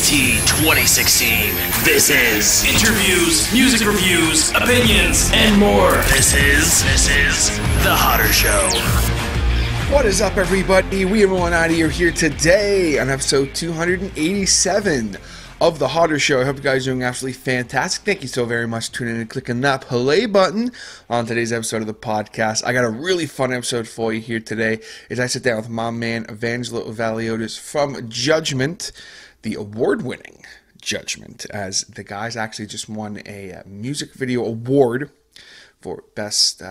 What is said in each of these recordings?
NXT 2016. This is interviews, music reviews, opinions, and more. This is The Hotter Show. What is up, everybody? We are rolling out of here today on episode 287 of The Hotter Show. I hope you guys are doing absolutely fantastic. Thank you so very much for tuning in and clicking that play button on today's episode of the podcast. I got a really fun episode for you here today as I sit down with my man Evangelos Aivaliotis from Judgement, the award-winning Judgement, as the guys actually just won a music video award for best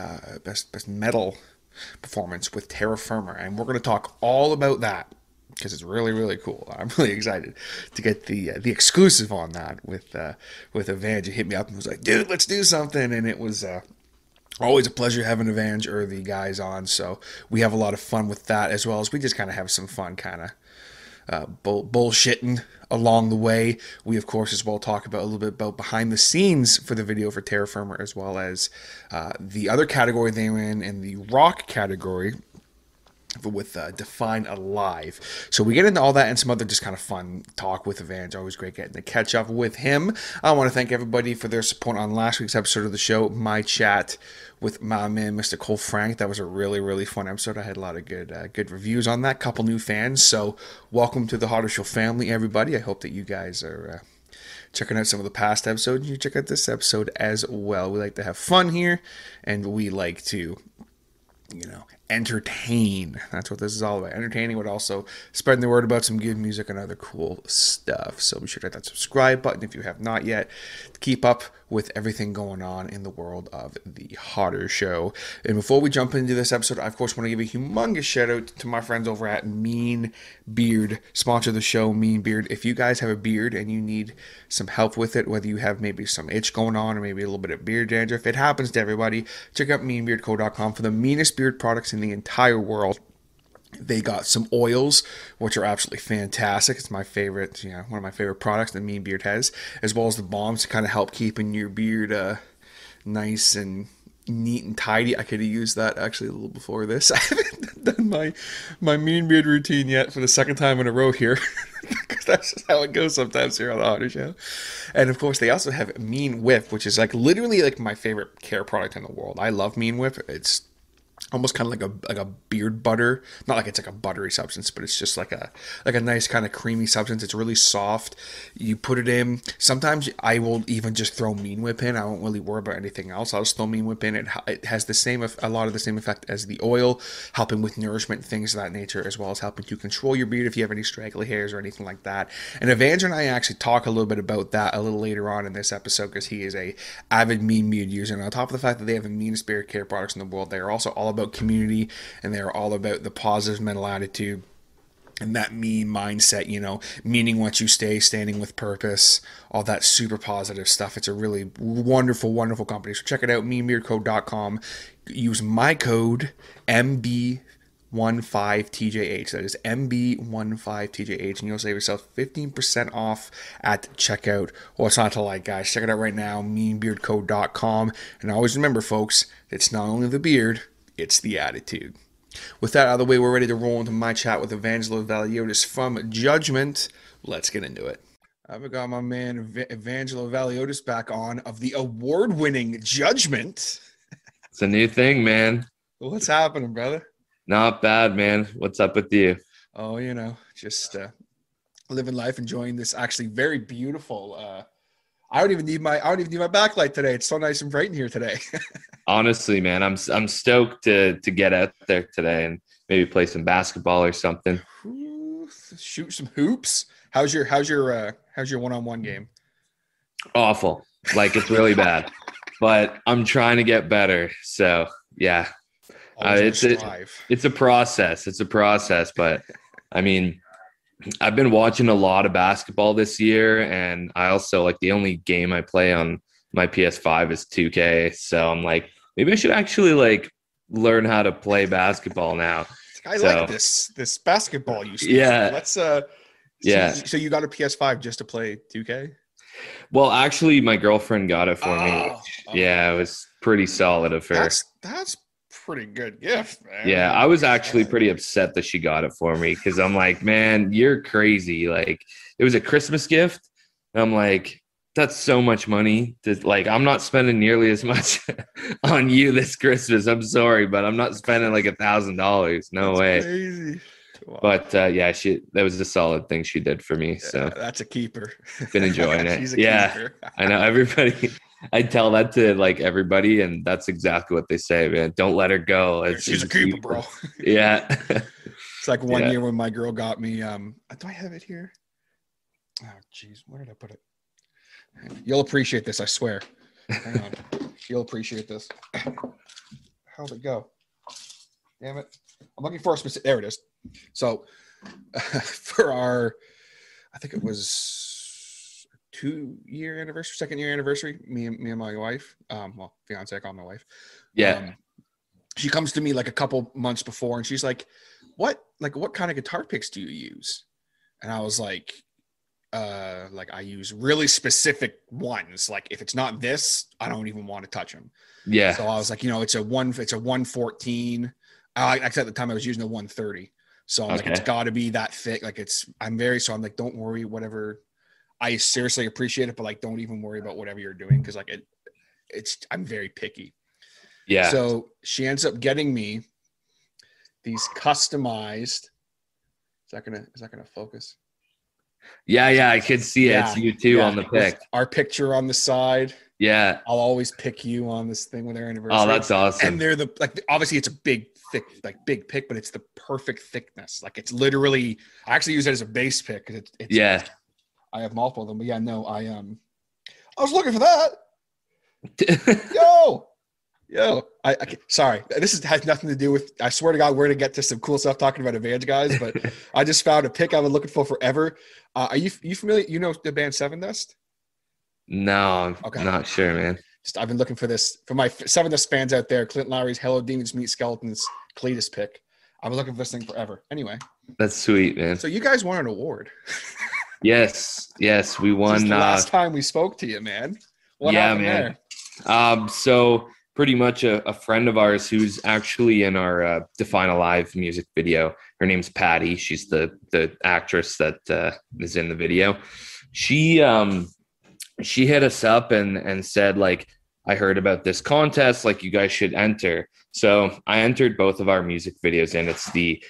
metal performance with Terra Firma, and we're going to talk all about that because it's really, really cool. I'm really excited to get the exclusive on that with Evange. He hit me up and was like, dude, let's do something, and it was always a pleasure having Evange or the guys on, so we have a lot of fun with that, as well as we just kind of have some fun kind of bullshitting along the way. We, of course, as well talk about a little bit about behind the scenes for the video for Terra Firma, as well as the other category they were in the rock category with Define Alive. So we get into all that and some other just kind of fun talk with Evange. Always great getting to catch up with him. I want to thank everybody for their support on last week's episode of the show, my chat with my man, Mr. Cole Frank. That was a really, really fun episode. I had a lot of good reviews on that. Couple new fans. So welcome to the Hotter Show family, everybody. I hope that you guys are checking out some of the past episodes. You check out this episode as well. We like to have fun here, and we like to, entertain. That's what this is all about. Entertaining, but also spreading the word about some good music and other cool stuff. So be sure to hit that subscribe button if you have not yet, to keep up with everything going on in the world of the Hotter Show. And before we jump into this episode, I of course want to give a humongous shout out to my friends over at Mean Beard, sponsor of the show, Mean Beard. If you guys have a beard and you need some help with it, whether you have maybe some itch going on or maybe a little bit of beard dandruff, it happens to everybody. Check out meanbeardco.com for the meanest beard products in the entire world. They got some oils, which are absolutely fantastic. It's my favorite, one of my favorite products that Mean Beard has, as well as the balms to kind of help keeping your beard nice and neat and tidy. I could have used that actually a little before this. I haven't done my Mean Beard routine yet for the second time in a row here, because that's just how it goes sometimes here on the Hotter Show. And of course, they also have Mean Whip, which is literally my favorite care product in the world. I love Mean Whip. It's almost kind of like a beard butter. Not like it's like a buttery substance, but it's just like a nice kind of creamy substance. It's really soft. You put it in. Sometimes I will even just throw Mean Whip in. I won't really worry about anything else. I'll just throw Mean Whip in. It has a lot of the same effect as the oil, helping with nourishment, things of that nature, as well as helping to control your beard if you have any straggly hairs or anything like that. And Evange and I actually talk a little bit about that a little later on in this episode, because he is a avid Mean Beard user. And on top of the fact that they have the meanest beard care products in the world, they are also all about community, and they're all about the positive mental attitude and that mean mindset, meaning what you say, standing with purpose, all that super positive stuff. It's a really wonderful, wonderful company. So check it out, meanbeardco.com. Use my code MB15TJH. That is MB15TJH, and you'll save yourself 15% off at checkout. Well, it's not to like, guys. Check it out right now, meanbeardco.com. And always remember, folks, it's not only the beard, it's the attitude. With that out of the way, we're ready to roll into my chat with Evangelos Aivaliotis from Judgement. Let's get into it. I've got my man Evangelos Aivaliotis back on of the award-winning Judgement. It's a new thing, man. What's happening, brother? Not bad, man. What's up with you? Oh, just living life, enjoying this actually very beautiful. I don't even need my backlight today. It's so nice and bright in here today. Honestly, man, I'm stoked to get out there today and maybe play some basketball or something. Ooh, shoot some hoops. How's your one-on-one game? Awful. It's really bad. But I'm trying to get better. So yeah. It's a process. It's a process, but I mean, I've been watching a lot of basketball this year, and I also the only game I play on my PS5 is 2K. So I'm maybe I should actually learn how to play basketball now. I like this basketball you speak. Yeah. Let's yeah. So you got a PS5 just to play 2K? Well, actually my girlfriend got it for me. Yeah, it was pretty solid of her. That's pretty good gift, man. Yeah, I was actually pretty upset that she got it for me because I'm like, man, you're crazy. Like, it was a Christmas gift. And I'm like, that's so much money. Like, I'm not spending nearly as much on you this Christmas. I'm sorry, but I'm not spending like $1,000. No that's way. Crazy. Wow. But that was a solid thing she did for me. Yeah, so that's a keeper. Been enjoying it. She's a keeper. I know everybody. I tell that to like everybody, and that's exactly what they say, man. Don't let her go. She's a keeper, bro. Yeah. It's like one year when my girl got me. Do I have it here? Oh, jeez, where did I put it? You'll appreciate this, I swear. Hang on. You'll appreciate this. How'd it go? Damn it. I'm looking for a specific. There it is. So for our, I think it was 2-year anniversary, 2nd-year anniversary, me and my wife, fiance, I call my wife. Yeah. She comes to me like a couple months before and she's like, what kind of guitar picks do you use? And I was like I use really specific ones. Like if it's not this, I don't even want to touch them. Yeah. So I was like, it's a 114. Actually at the time I was using a 130. So I'm like, it's got to be that thick. Like I'm like, don't worry, whatever. I seriously appreciate it, but like, don't even worry about whatever you're doing. Cause like I'm very picky. Yeah. So she ends up getting me these customized. Is that gonna focus? Yeah, I could see it. Yeah, it's you too on the pic. Our picture on the side. Yeah. I'll always pick you on this thing with our anniversary. Oh, that's awesome. And they're obviously it's a big, thick, like big pick, but it's the perfect thickness. Like it's literally, I actually use it as a bass pick. It's yeah. I have multiple of them, but yeah, no, I was looking for that. Yo, I sorry. This has nothing to do with, I swear to God, we're going to get to some cool stuff talking about Evange guys, but I just found a pick I've been looking for forever. Are you familiar? You know the band Seven Dust? No, I'm not sure, man. I've been looking for this for my Seven Dust fans out there. Clint Lowry's Hello Demons Meet Skeletons Cletus pick. I've been looking for this thing forever. Anyway. That's sweet, man. So you guys won an award. Yes, we won. This is the last time we spoke to you, man. What happened there? So pretty much a friend of ours who's actually in our Define Alive music video. Her name's Patty. She's the actress that is in the video. She hit us up and said, like, I heard about this contest, like you guys should enter. So I entered both of our music videos in. It's the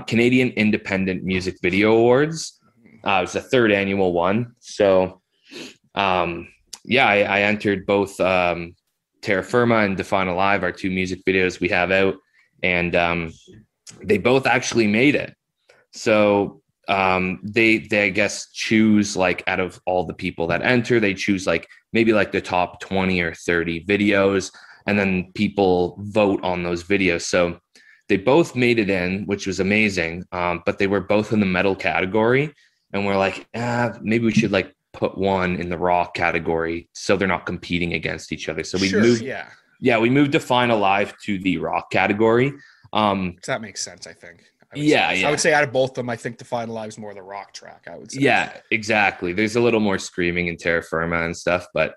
Canadian Independent Music Video Awards. It was the 3rd annual one. So I entered both Terra Firma and Define Alive, our 2 music videos we have out, and they both actually made it. So they I guess choose, like, out of all the people that enter, they choose like maybe like the top 20 or 30 videos, and then people vote on those videos. So they both made it in, which was amazing. But they were both in the metal category, and we're like, maybe we should like put one in the rock category so they're not competing against each other. So we moved Define Alive to the rock category. That makes sense, I think. I would say out of both of them, I think Define Alive is more the rock track, I would say. Yeah, exactly. There's a little more screaming in Terra Firma and stuff, but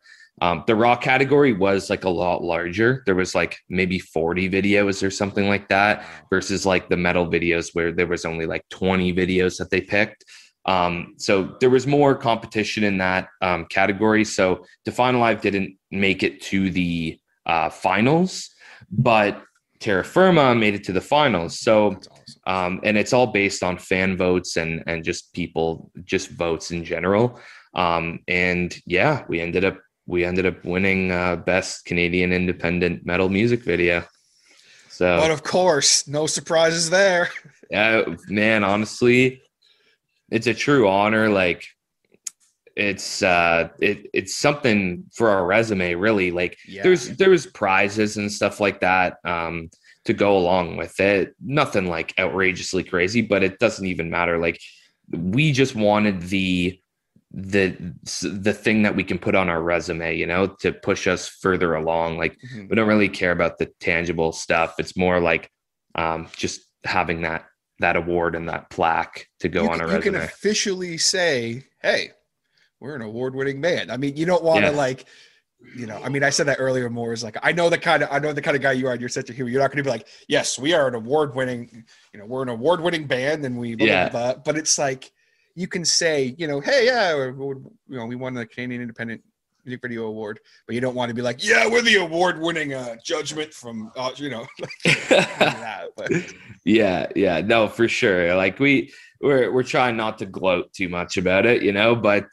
the rock category was like a lot larger. There was like maybe 40 videos or something like that, versus like the metal videos where there was only like 20 videos that they picked. So there was more competition in that category. So Define Alive didn't make it to the finals, but Terra Firma made it to the finals. So, and it's all based on fan votes and just people, just votes in general. And yeah, we ended up winning best Canadian independent metal music video. So, but of course, no surprises there. Yeah, man, honestly, it's a true honor. Like, it's something for our resume, really. Like, there was prizes and stuff like that to go along with it. Nothing like outrageously crazy, but it doesn't even matter. Like, we just wanted the thing that we can put on our resume, to push us further along. Like, we don't really care about the tangible stuff. It's more like just having that award and that plaque to go on a resume. You can officially say, hey, we're an award-winning band. I mean, you don't want to you know, I mean, I said that earlier more is like, I know the kind of guy you are. You're such a hero. You're not going to be like, yes, we are an award-winning, you know, we're an award-winning band and we, blah, blah, blah. But it's like, you can say, you know, hey, yeah, you know, we won the Canadian Independent Music Video Award, but you don't want to be like, yeah, we're the award-winning Judgement from, you know, that. But. Yeah, no, for sure. Like we're trying not to gloat too much about it, you know, but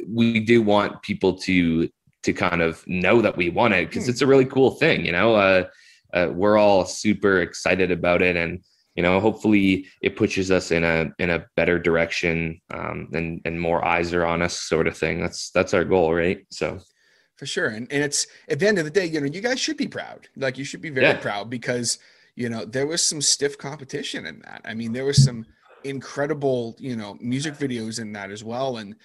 we do want people to kind of know that we won it because it's a really cool thing, you know. We're all super excited about it, and you know, hopefully it pushes us in a better direction, and more eyes are on us, sort of thing. That's our goal, right? So for sure. And it's at the end of the day, you know, you guys should be proud. Like you should be very proud because, you know, there was some stiff competition in that. I mean, there was some incredible, you know, music videos in that as well. And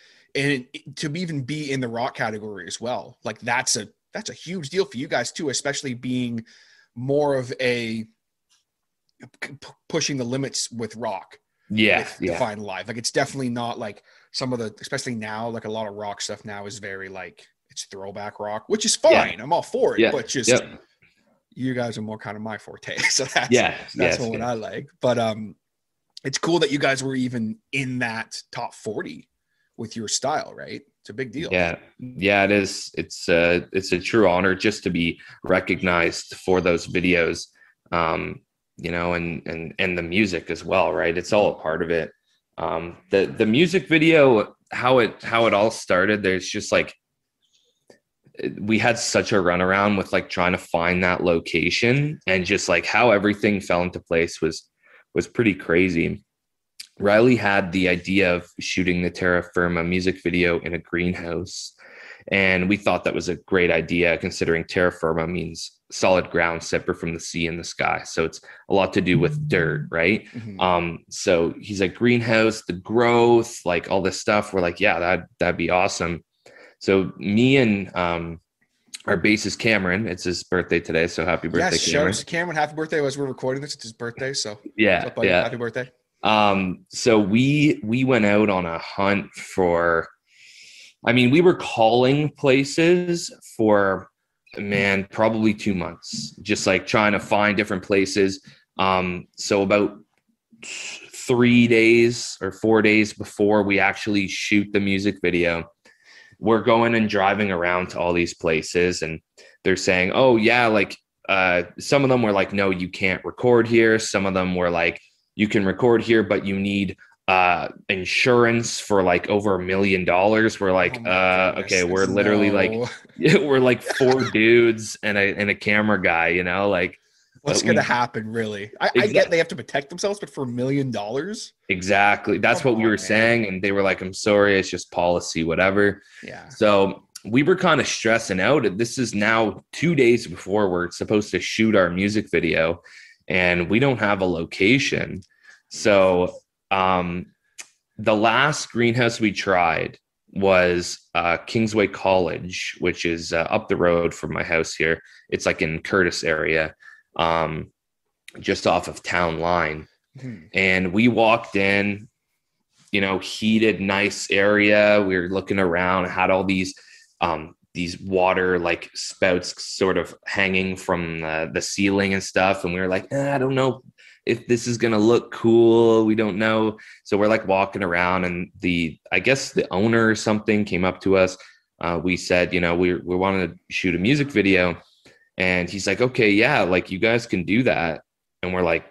to even be in the rock category as well, like that's a huge deal for you guys too, especially being more of a pushing the limits with rock. Define Live. Like it's definitely not like some of the, especially now, like a lot of rock stuff now is very like it's throwback rock, which is fine. I'm all for it, but just you guys are more kind of my forte. So that's what I like. But it's cool that you guys were even in that top 40 with your style, right? It's a big deal. Yeah, it is. It's a true honor just to be recognized for those videos, you know, and the music as well, right? It's all a part of it. The music video, how it all started, there's just like, we had such a runaround with like trying to find that location, and just like how everything fell into place was pretty crazy. Riley had the idea of shooting the Terra Firma music video in a greenhouse, and we thought that was a great idea considering Terra Firma means solid ground separate from the sea and the sky. So it's a lot to do with dirt, right? Mm-hmm. So he's like, greenhouse, the growth, like all this stuff. We're like, yeah, that'd be awesome. So me and our bassist Cameron, it's his birthday today, so happy birthday, Cameron. Shout out to Cameron, happy birthday. As we're recording this, it's his birthday, so happy birthday. So we went out on a hunt for, I mean, we were calling places for, man, probably 2 months, just like trying to find different places. So about 3 days or 4 days before we actually shoot the music video, we're going and driving around to all these places, and they're saying, oh yeah, like, some of them were like, no, you can't record here. Some of them were like, you can record here, but you need insurance for like over $1 million. We're like, okay, we're literally like, we're like 4 dudes and a camera guy, you know, like what's going to happen really? I get they have to protect themselves, but for $1 million? Exactly. That's what we were saying. And they were like, I'm sorry, it's just policy, whatever. Yeah. So we were kind of stressing out. This is now 2 days before we're supposed to shoot our music video, and we don't have a location. So the last greenhouse we tried was Kingsway College, which is up the road from my house here. It's like in Curtis area, just off of Town Line. Mm-hmm. And we walked in, you know, heated, nice area. We were looking around, had all these water like spouts sort of hanging from the ceiling and stuff. And we were like, I don't know if this is going to look cool. We don't know. So we're like walking around, and I guess the owner or something came up to us. We said, you know, we wanted to shoot a music video, and he's like, okay, yeah, like you guys can do that. And we're like,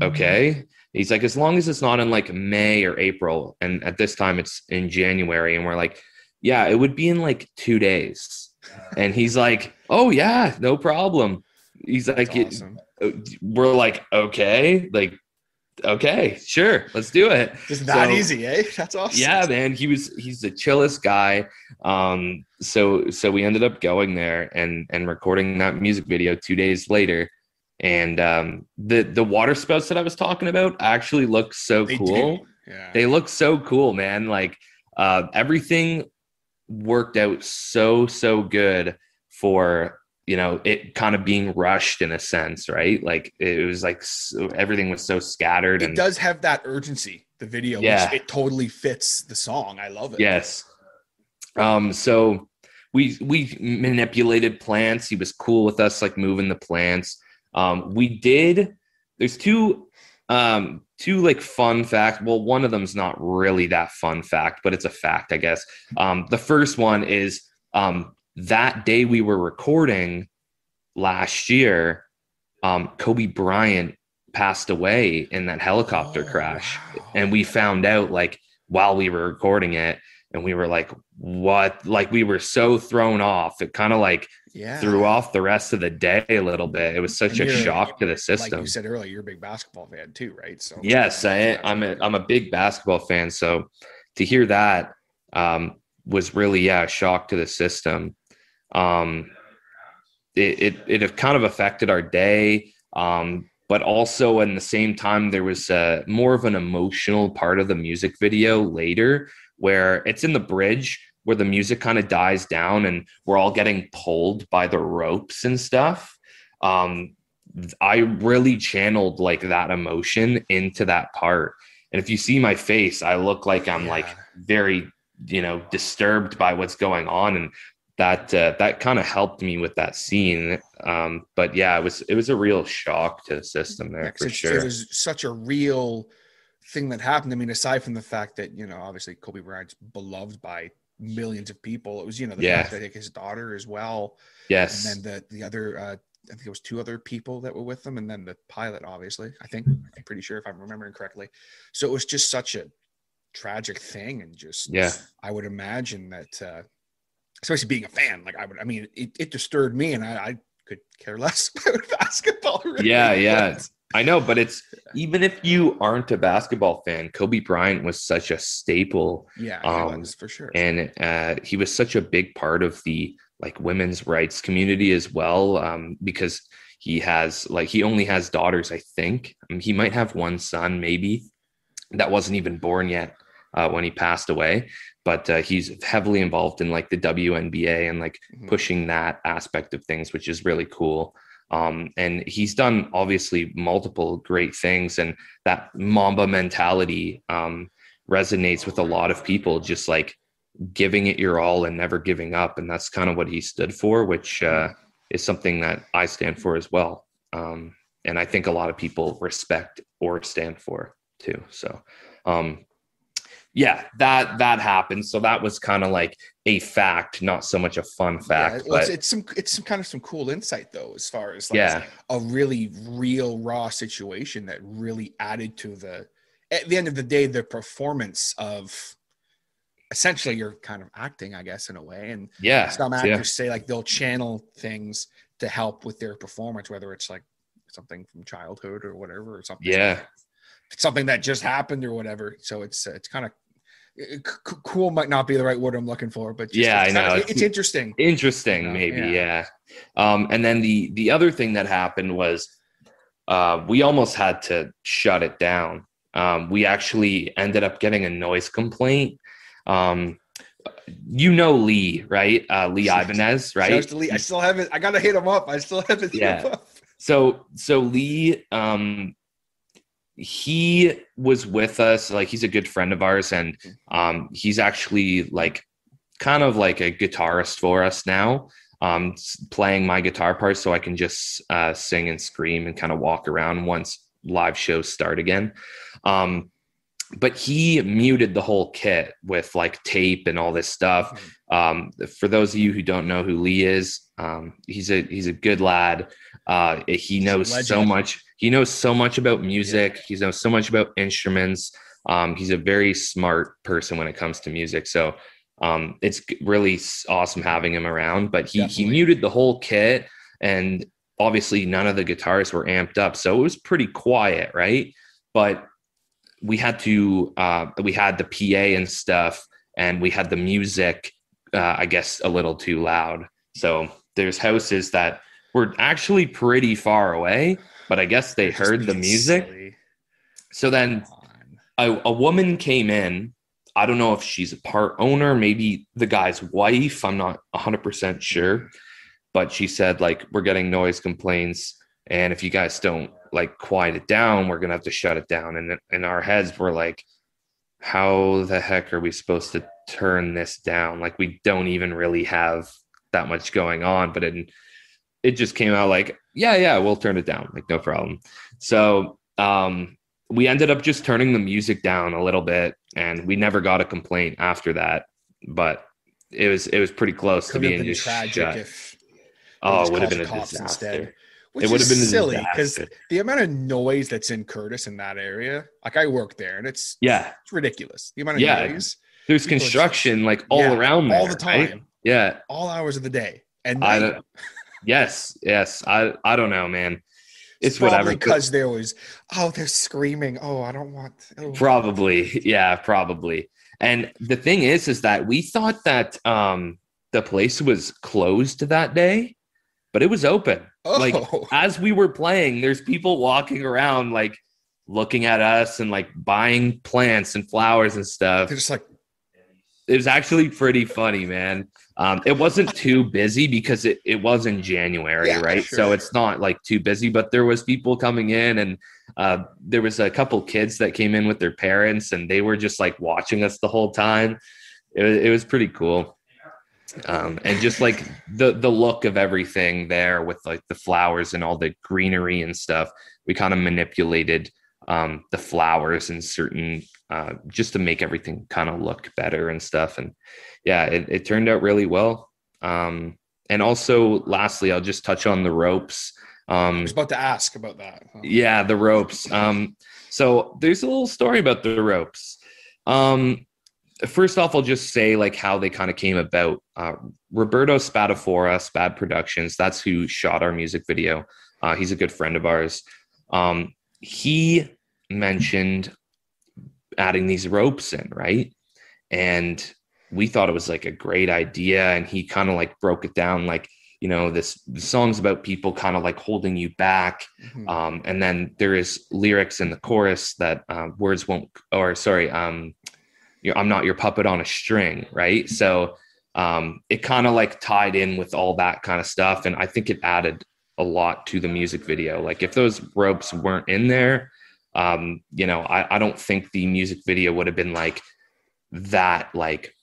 okay. He's like, as long as it's not in like May or April. And at this time it's in January. And we're like, yeah, it would be in like 2 days. And he's like, oh yeah, no problem. He's like, awesome. We're like, okay, sure, let's do it. Just that easy, eh? That's awesome. Yeah, man, he's the chillest guy. So we ended up going there and recording that music video 2 days later. And the water spouts that I was talking about actually look so cool. Yeah. They look so cool, man. Like everything worked out so good for, you know, it kind of being rushed in a sense, right? Like it was like everything was so scattered. It does have that urgency, the video. Yeah. Which it totally fits the song. I love it. Yes. So we manipulated plants. He was cool with us, like moving the plants. There's two like fun facts. Well, one of them's not really that fun fact, but it's a fact, I guess. The first one is that day we were recording last year, Kobe Bryant passed away in that helicopter crash. Wow. And we found out like while we were recording it, and we were like, what? Like we were so thrown off. It kind of like threw off the rest of the day a little bit. It was such a shock to the system. Like you said earlier, you're a big basketball fan too, right? So yes, I'm a big basketball fan. So to hear that was really a shock to the system. It kind of affected our day. But also in the same time, there was more of an emotional part of the music video later, where it's in the bridge where the music kind of dies down and we're all getting pulled by the ropes and stuff. I really channeled like that emotion into that part. And if you see my face, I look like I'm like very, disturbed by what's going on. And that kind of helped me with that scene. But yeah, it was a real shock to the system there for sure. It was such a real thing that happened. I mean, aside from the fact that, obviously Kobe Bryant's beloved by millions of people, it was, the fact that I think his daughter as well. Yes. And then the other, I think it was 2 other people that were with them. And then the pilot, obviously, I'm pretty sure if I'm remembering correctly. So it was just such a tragic thing. And just, I would imagine that, especially being a fan, like it disturbed me, and I could care less about basketball. Really. Yeah. I know, but it's even if you aren't a basketball fan, Kobe Bryant was such a staple. Yeah, he was, for sure. And he was such a big part of the like women's rights community as well, because he only has daughters, I think. He might have one son, maybe, that wasn't even born yet when he passed away. But he's heavily involved in like the WNBA and like pushing that aspect of things, which is really cool. And he's done obviously multiple great things, and that Mamba mentality resonates with a lot of people, just like giving it your all and never giving up. And that's kind of what he stood for, which is something that I stand for as well. And I think a lot of people respect or stand for too. So, that happened. So that was kind of like a fact, not so much a fun fact. Well, but it's some kind of some cool insight though, as far as like a really real raw situation that really added to at the end of the day, the performance of essentially you're kind of acting, I guess, in a way. And some actors say like they'll channel things to help with their performance, whether it's like something from childhood or whatever, or something. Yeah. Something that just happened or whatever. So it's kind of cool, might not be the right word I'm looking for, but just, I know it's interesting. Maybe. And then the other thing that happened was we almost had to shut it down. We actually ended up getting a noise complaint. Lee, right? Lee Ibanez, right? Lee. I still haven't. I gotta hit him up. I still haven't hit him up. So Lee, he was with us, like he's a good friend of ours, and he's actually like kind of like a guitarist for us now, playing my guitar part so I can just sing and scream and kind of walk around once live shows start again. But he muted the whole kit with like tape and all this stuff. For those of you who don't know who Lee is, he's a good lad. He knows so much. He knows so much about music. He knows so much about instruments. He's a very smart person when it comes to music. So it's really awesome having him around. But he muted the whole kit, and obviously none of the guitars were amped up. So it was pretty quiet, right? But we had the PA and stuff, and we had the music, I guess, a little too loud. So there's houses that were actually pretty far away, but I guess they heard the music. Silly. So then a woman came in. I don't know if she's a part owner, maybe the guy's wife. I'm not 100% sure, but she said like, we're getting noise complaints, and if you guys don't like quiet it down, we're going to have to shut it down. And in our heads, we're like, how the heck are we supposed to turn this down? Like, we don't even really have that much going on, but it just came out like, yeah, we'll turn it down. Like, no problem. So we ended up just turning the music down a little bit, and we never got a complaint after that. But it was pretty close to being just tragic if it would have been a disaster instead. Which it would have been silly because the amount of noise that's in Curtis in that area. Like, I work there, and it's ridiculous. The amount of noise. There's construction like all around there, all the time. Right? Yeah, all hours of the day. And yes. I don't know, man. It's whatever, because there was they're screaming. I don't want. Probably. And the thing is that we thought that the place was closed that day, but it was open. Like, as we were playing, there's people walking around, like, looking at us and like buying plants and flowers and stuff. They're just like, it was actually pretty funny, man. It wasn't too busy because it was in January, right? Sure. So it's not like too busy, but there was people coming in, and there was a couple kids that came in with their parents, and they were just like watching us the whole time. It was pretty cool. And just like the look of everything there with like the flowers and all the greenery and stuff, we kind of manipulated the flowers and certain just to make everything kind of look better and stuff. And it turned out really well. And also, lastly, I'll just touch on the ropes. I was about to ask about that. Yeah, the ropes. So there's a little story about the ropes. First off, I'll just say like how they kind of came about. Roberto Spadafora, Spad Productions, that's who shot our music video. He's a good friend of ours. He mentioned adding these ropes in, right? And we thought it was like a great idea. And he kind of like broke it down, like, the song's about people kind of like holding you back. Mm-hmm. And then there is lyrics in the chorus that words won't, or sorry, I'm not your puppet on a string, right? So it kind of like tied in with all that kind of stuff. And I think it added a lot to the music video. Like, if those ropes weren't in there, I don't think the music video would have been like that, like,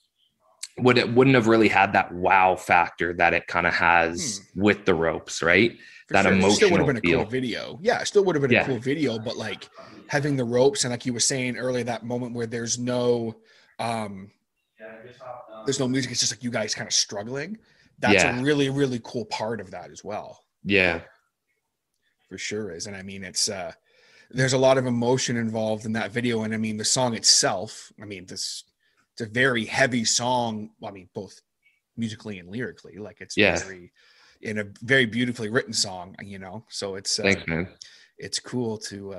wouldn't have really had that wow factor that it kind of has with the ropes, right? That sure. Emotional. It still would have been a cool video. Yeah, it still would have been a cool video, but like having the ropes, and like you were saying earlier, that moment where there's no music, it's just like you guys kind of struggling. That's a really, really cool part of that as well. Yeah, for sure is. And I mean, it's there's a lot of emotion involved in that video. And I mean, the song itself, I mean, it's a very heavy song. I mean, both musically and lyrically, like it's in a very beautifully written song, so it's, thanks, man. It's cool to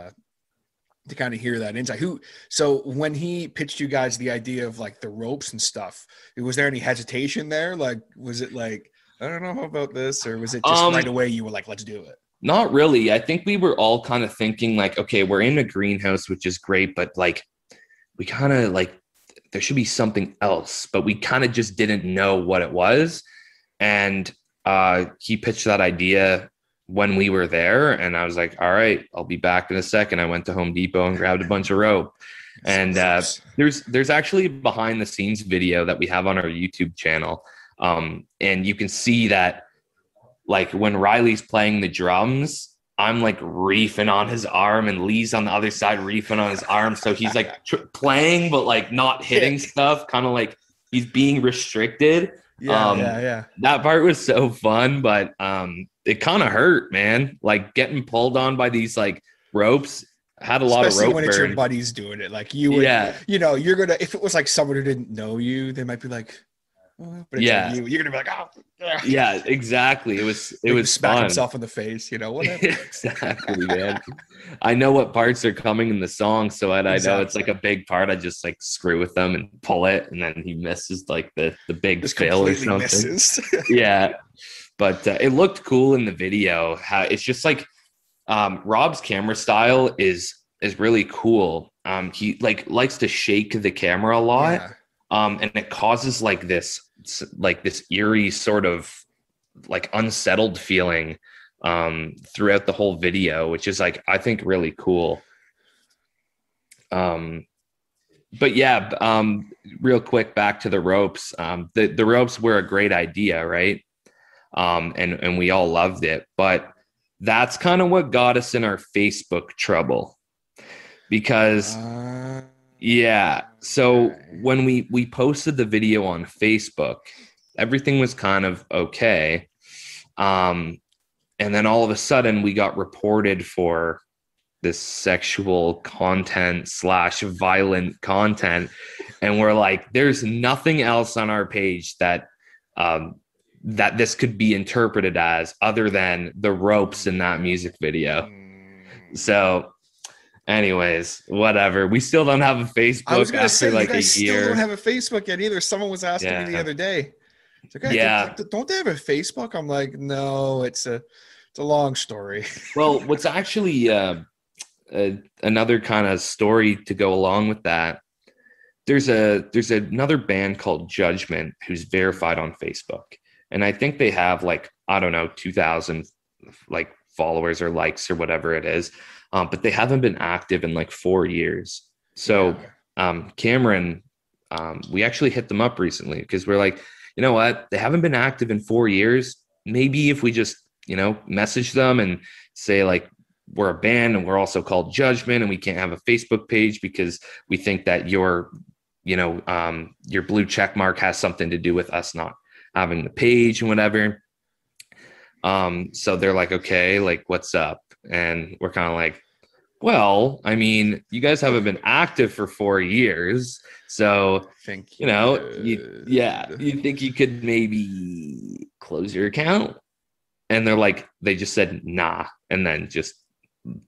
kind of hear that insight. So when he pitched you guys the idea of like the ropes and stuff, was there any hesitation there? Like, was it like, I don't know about this, or was it just right away you were like, let's do it? Not really. I think we were all kind of thinking like, okay, we're in a greenhouse, which is great, but like, we kind of like, there should be something else, but we kind of just didn't know what it was. And he pitched that idea when we were there, and I was like, all right, I'll be back in a second. I went to Home Depot and grabbed a bunch of rope. And there's actually a behind the scenes video that we have on our YouTube channel. And you can see that, like, when Riley's playing the drums, I'm like reefing on his arm, and Lee's on the other side reefing on his arm. So he's like playing, but like not hitting stuff, kind of like he's being restricted. Yeah. That part was so fun, but it kind of hurt, man. Like getting pulled on by these like ropes. Had a lot of rope when it's your buddies doing it. Like you would, you're gonna, if it was like someone who didn't know you, they might be like, oh, but it's like you're gonna be like, oh, yeah, exactly. It was smack fun. Himself in the face, whatever. Exactly, man. I know what parts are coming in the song, so I know it's like a big part. I just like screw with them and pull it, and then he misses like the big just fail or something. Misses. Yeah, but it looked cool in the video. It's just like Rob's camera style is really cool. He like likes to shake the camera a lot. Yeah. And it causes like this eerie sort of like unsettled feeling throughout the whole video, which is like, I think really cool. But yeah, real quick back to the ropes. The ropes were a great idea, right? And we all loved it. But that's kind of what got us in our Facebook trouble, because so when we posted the video on Facebook, everything was kind of okay. And then all of a sudden we got reported for this sexual content / violent content. And we're like, there's nothing else on our page that this could be interpreted as other than the ropes in that music video. So anyways, whatever. We still don't have a Facebook. I was gonna say, like, you guys still don't have a Facebook yet either. Someone was asking me the other day. It's like, hey, don't they have a Facebook? I'm like, no, it's a long story. Well, what's actually another kind of story to go along with that. There's another band called Judgement who's verified on Facebook, and I think they have, like, I don't know, 2,000 like followers or likes or whatever it is, but they haven't been active in like 4 years. So Cameron, we actually hit them up recently because we're like, you know what, they haven't been active in 4 years. Maybe if we just, message them and say, like, we're a band and we're also called Judgement and we can't have a Facebook page because we think that your blue check mark has something to do with us not having the page and whatever. So they're like, okay, like, what's up? And we're kind of like, well, I mean, you guys haven't been active for 4 years. So, you think you could maybe close your account? And they're like, they just said, nah. And then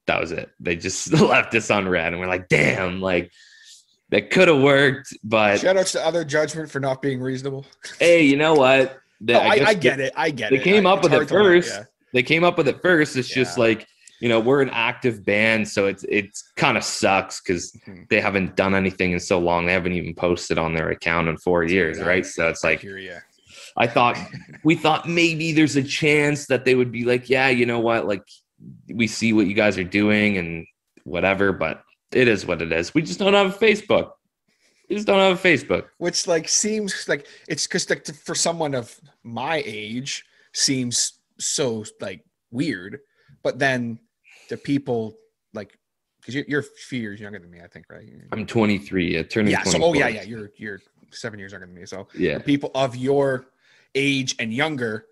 that was it. They just left us on red. And we're like, damn, like, that could have worked. But shout outs to other Judgement for not being reasonable. Hey, you know what? I get it. They came up with it first. They came up with it first. It's just like, we're an active band, so it's kind of sucks because they haven't done anything in so long. They haven't even posted on their account in 4 years, right? So it's like, we thought maybe there's a chance that they would be like, yeah, you know what? Like, we see what you guys are doing and whatever, but it is what it is. We just don't have a Facebook. Which, like, seems like it's because, like, for someone of my age seems so, like, weird. But then the people, like, because you're a few years younger than me, I think, right? I'm 23, turning 24. So, you're 7 years younger than me. So the people of your age and younger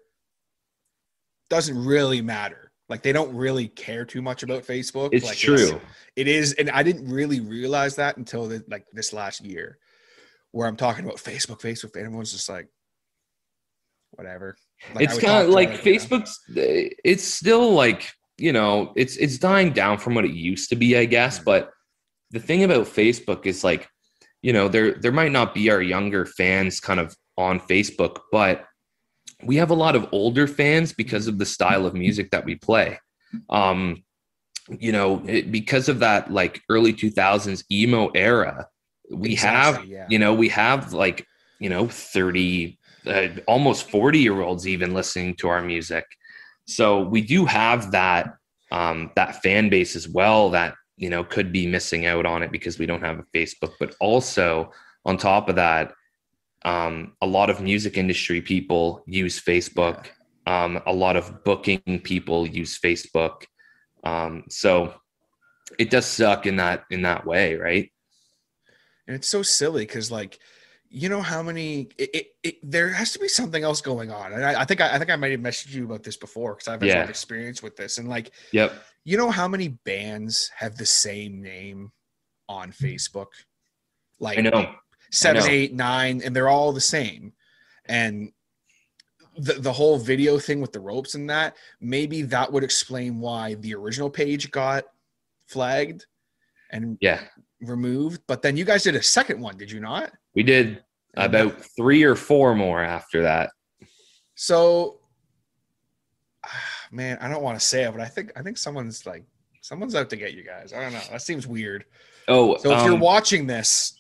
doesn't really matter. Like, they don't really care too much about Facebook. It's like, true. It is. And I didn't really realize that until this last year where I'm talking about Facebook, and everyone's just like, whatever. Like, it's kind of like Facebook's, it's still like, it's dying down from what it used to be, I guess. But the thing about Facebook is, like, there might not be our younger fans kind of on Facebook, but we have a lot of older fans because of the style of music that we play. Because of that, like, early 2000s emo era, we have 30, almost 40-year-olds even listening to our music. So we do have that fan base as well that, could be missing out on it because we don't have a Facebook. But also on top of that, a lot of music industry people use Facebook. A lot of booking people use Facebook. So it does suck in that way, right? And it's so silly because, like, how many there has to be something else going on. And I think I might have messaged you about this before because I've had a lot of experience with this. And, like, how many bands have the same name on Facebook? Like, I know. 7, 8, 9, and they're all the same. And the whole video thing with the ropes and that, maybe that would explain why the original page got flagged and removed. But then you guys did a second one, did you not? We did about 3 or 4 more after that. So, man, I don't want to say it, but I think someone's out to get you guys. I don't know. That seems weird. Oh, so if you're watching this,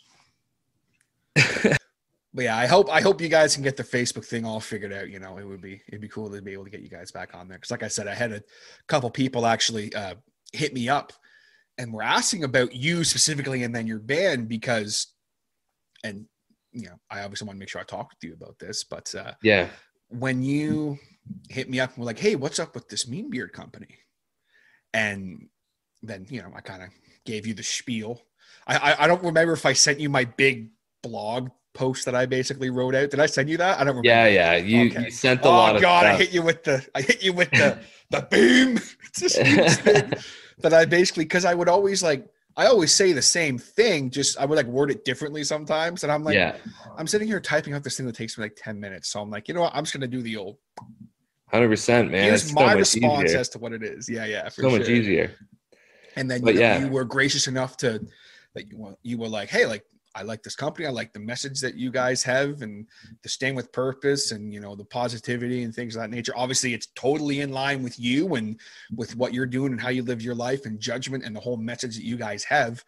but yeah, I hope you guys can get the Facebook thing all figured out. It'd be cool to be able to get you guys back on there. Cause like I said, I had a couple people actually hit me up and were asking about you specifically and then your band because, and I obviously want to make sure I talk with you about this, but when you hit me up and were like, hey, what's up with this Mean Beard company? And then, you know, I kind of gave you the spiel. I don't remember if I sent you my big blog post that I basically wrote out. Did I send you that? I don't remember. Yeah. You sent a lot of God, stuff. I hit you with the boom. It's this huge thing that I basically, because I would always I always say the same thing, just I would like word it differently sometimes. And I'm like, I'm sitting here typing out this thing that takes me like 10 minutes. So I'm like, you know what? I'm just going to do the old 100%, man. Here's my response as to what it is. Yeah. For so much easier. And then you were gracious enough to, like, you were like, hey, like, I like this company. I like the message that you guys have and the staying with purpose and, you know, the positivity and things of that nature. Obviously, it's totally in line with you and with what you're doing and how you live your life and Judgment and the whole message that you guys have.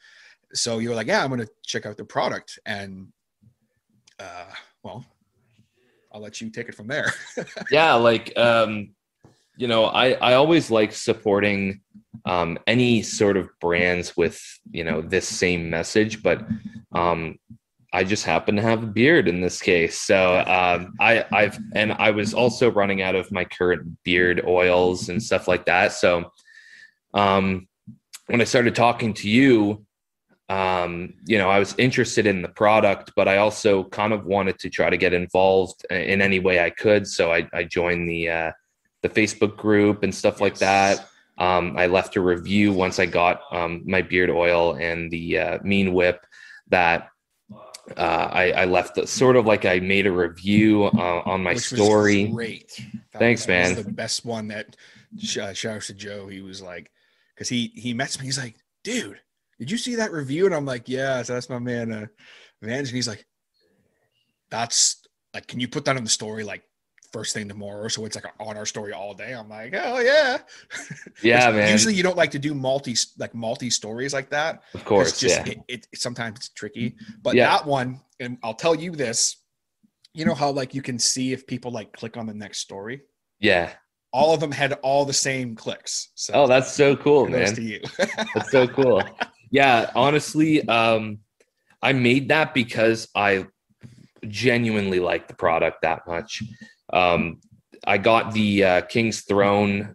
So you're like, yeah, I'm going to check out the product. And, well, I'll let you take it from there. Yeah. Like, you know, I always like supporting any sort of brands with, you know, this same message, but I just happen to have a beard in this case. So I was also running out of my current beard oils and stuff like that. So when I started talking to you, you know, I was interested in the product, but I also kind of wanted to try to get involved in any way I could. So I joined the Facebook group and stuff like that. I left a review once I got my beard oil and the Mean Whip that I left sort of like I made a review on my story. Great. Thanks, man. The best one that shout out to Joe. He was like, because he messaged me. He's like, dude, did you see that review? And I'm like, yeah. So that's my man, Vans. And he's like, that's like, can you put that on the story like first thing tomorrow, so it's like on our story all day? I'm like, oh yeah. Yeah, man. Usually you don't like to do multi stories like that. Of course, just, yeah. It sometimes it's tricky, but that one, and I'll tell you this, you know how like you can see if people like click on the next story? Yeah. All of them had all the same clicks. So oh, that's so cool, man. To you. That's so cool. Yeah, honestly, I made that because I genuinely like the product that much. I got the King's Throne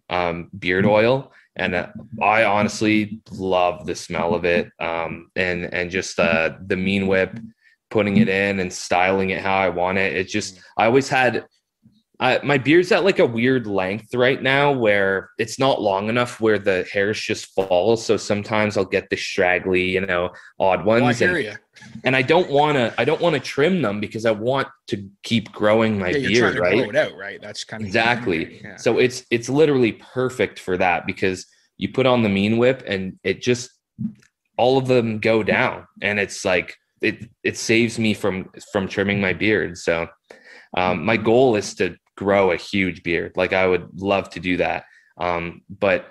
beard oil, and I honestly love the smell of it. And just the Mean Whip, putting it in and styling it how I want it. It just, I always had, my beard's at like a weird length right now where it's not long enough where the hairs just fall. So sometimes I'll get the straggly, you know, odd ones. Oh, I hear you. And I don't want to trim them because I want to keep growing my beard, right? Grow it out, right? That's kind of exactly. Yeah. So it's literally perfect for that because you put on the Mean Whip and it just, all of them go down, and it's like it saves me from trimming my beard. So my goal is to grow a huge beard. Like I would love to do that. But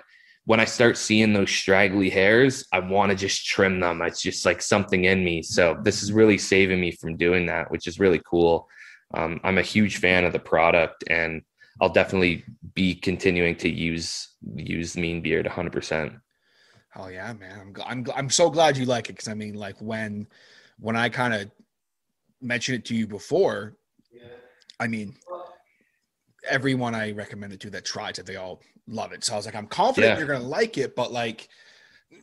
when I start seeing those straggly hairs, I want to just trim them. It's just like something in me. So this is really saving me from doing that, which is really cool. I'm a huge fan of the product, and I'll definitely be continuing to use Mean Beard 100%. Oh yeah, man. I'm so glad you like it. Cause I mean, like when I kind of mentioned it to you before, I mean, everyone I recommended to that tries it, they all love it. So I was like, I'm confident you're going to like it, but like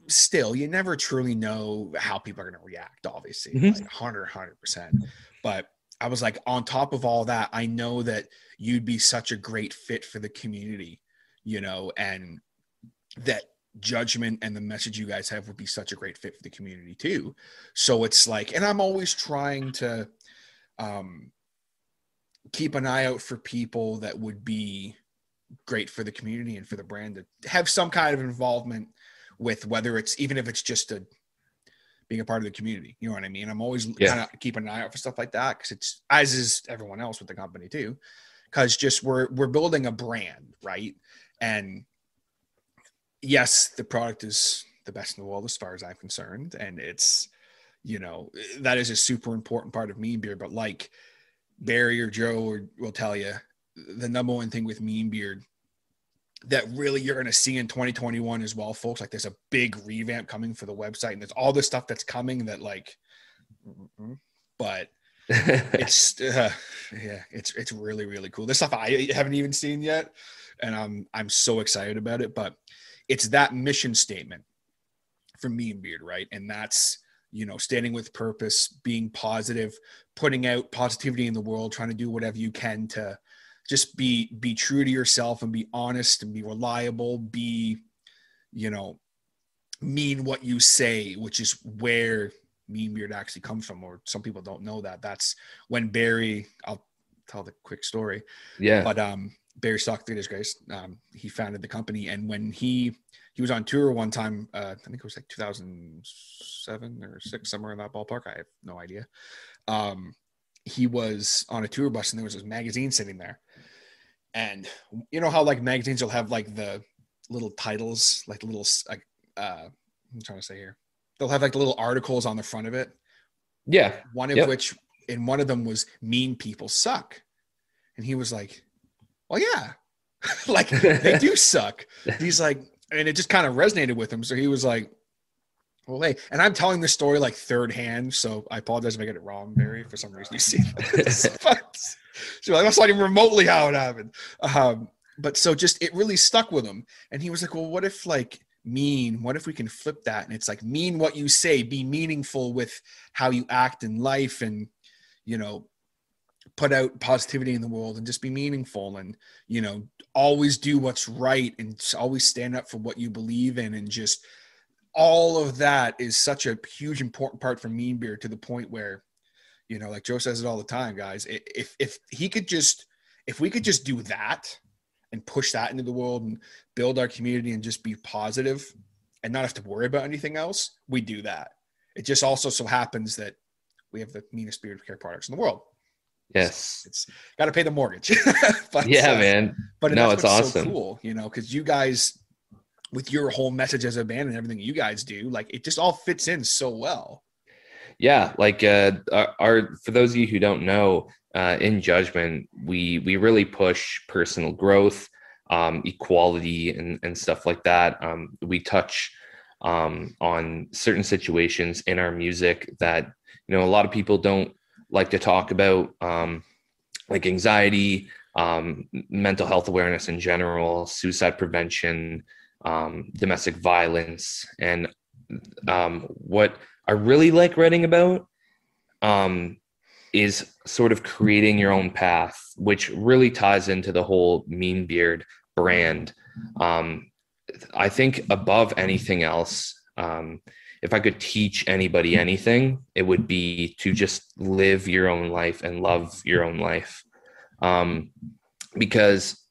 still, you never truly know how people are going to react, obviously, like 100%. But I was like, on top of all that, I know that you'd be such a great fit for the community, you know, and that Judgment and the message you guys have would be such a great fit for the community too. So it's like, and I'm always trying to keep an eye out for people that would be great for the community and for the brand to have some kind of involvement with, whether it's, even if it's just being a part of the community, you know what I mean? I'm always kind of keeping an eye out for stuff like that. Cause it's, as is everyone else with the company too. Cause just, we're building a brand, right? And yes, the product is the best in the world as far as I'm concerned. And it's, you know, that is a super important part of Mean Beard, but like Barry or Joe will tell you, the number one thing with Mean Beard that really you're going to see in 2021 as well, folks, like there's a big revamp coming for the website, and there's all this stuff that's coming that like, but It's it's really, really cool. This stuff I haven't even seen yet, and I'm so excited about it. But it's that mission statement for me and Beard, right? And that's, standing with purpose, being positive, putting out positivity in the world, trying to do whatever you can to just be true to yourself and be honest and be reliable, be, mean what you say, which is where Mean Beard actually comes from. Or some people don't know that. That's when Barry, I'll tell the quick story. Yeah. But Barry Stock Theaters, guys, he founded the company. And when he was on tour one time, I think it was like 2007 or 6, somewhere in that ballpark. I have no idea. He was on a tour bus and there was this magazine sitting there. And you know how like magazines will have like the little titles, like the little, I'm trying to say here, they'll have like the little articles on the front of it. Yeah. One of which, and one of them was Mean People Suck. And he was like, well, yeah, like they do suck. He's like, and it just kind of resonated with him. So he was like, well, hey, and I'm telling this story like third hand. So I apologize if I get it wrong, Barry, for some reason you see this. But, so that's not even remotely how it happened. But so just, it really stuck with him. And he was like, well, what if like what if we can flip that? And it's like, mean what you say, be meaningful with how you act in life, and, put out positivity in the world and just be meaningful, and, always do what's right and always stand up for what you believe in. And just all of that is such a huge, important part for Mean Beard, to the point where, like Joe says it all the time, guys, if we could just do that and push that into the world and build our community and just be positive and not have to worry about anything else, we do that. It just also so happens that we have the meanest beard care products in the world. Yes. It's got to pay the mortgage. But, yeah, man. But no, it's awesome. So cool, because you guys, with your whole message as a band and everything you guys do, like it just all fits in so well. Yeah. Like for those of you who don't know, in Judgement, we really push personal growth, equality and stuff like that. We touch on certain situations in our music that, a lot of people don't like to talk about, like anxiety, mental health awareness in general, suicide prevention, domestic violence. And what I really like writing about is sort of creating your own path, which really ties into the whole Mean Beard brand. I think above anything else, if I could teach anybody anything, it would be to just live your own life and love your own life. Because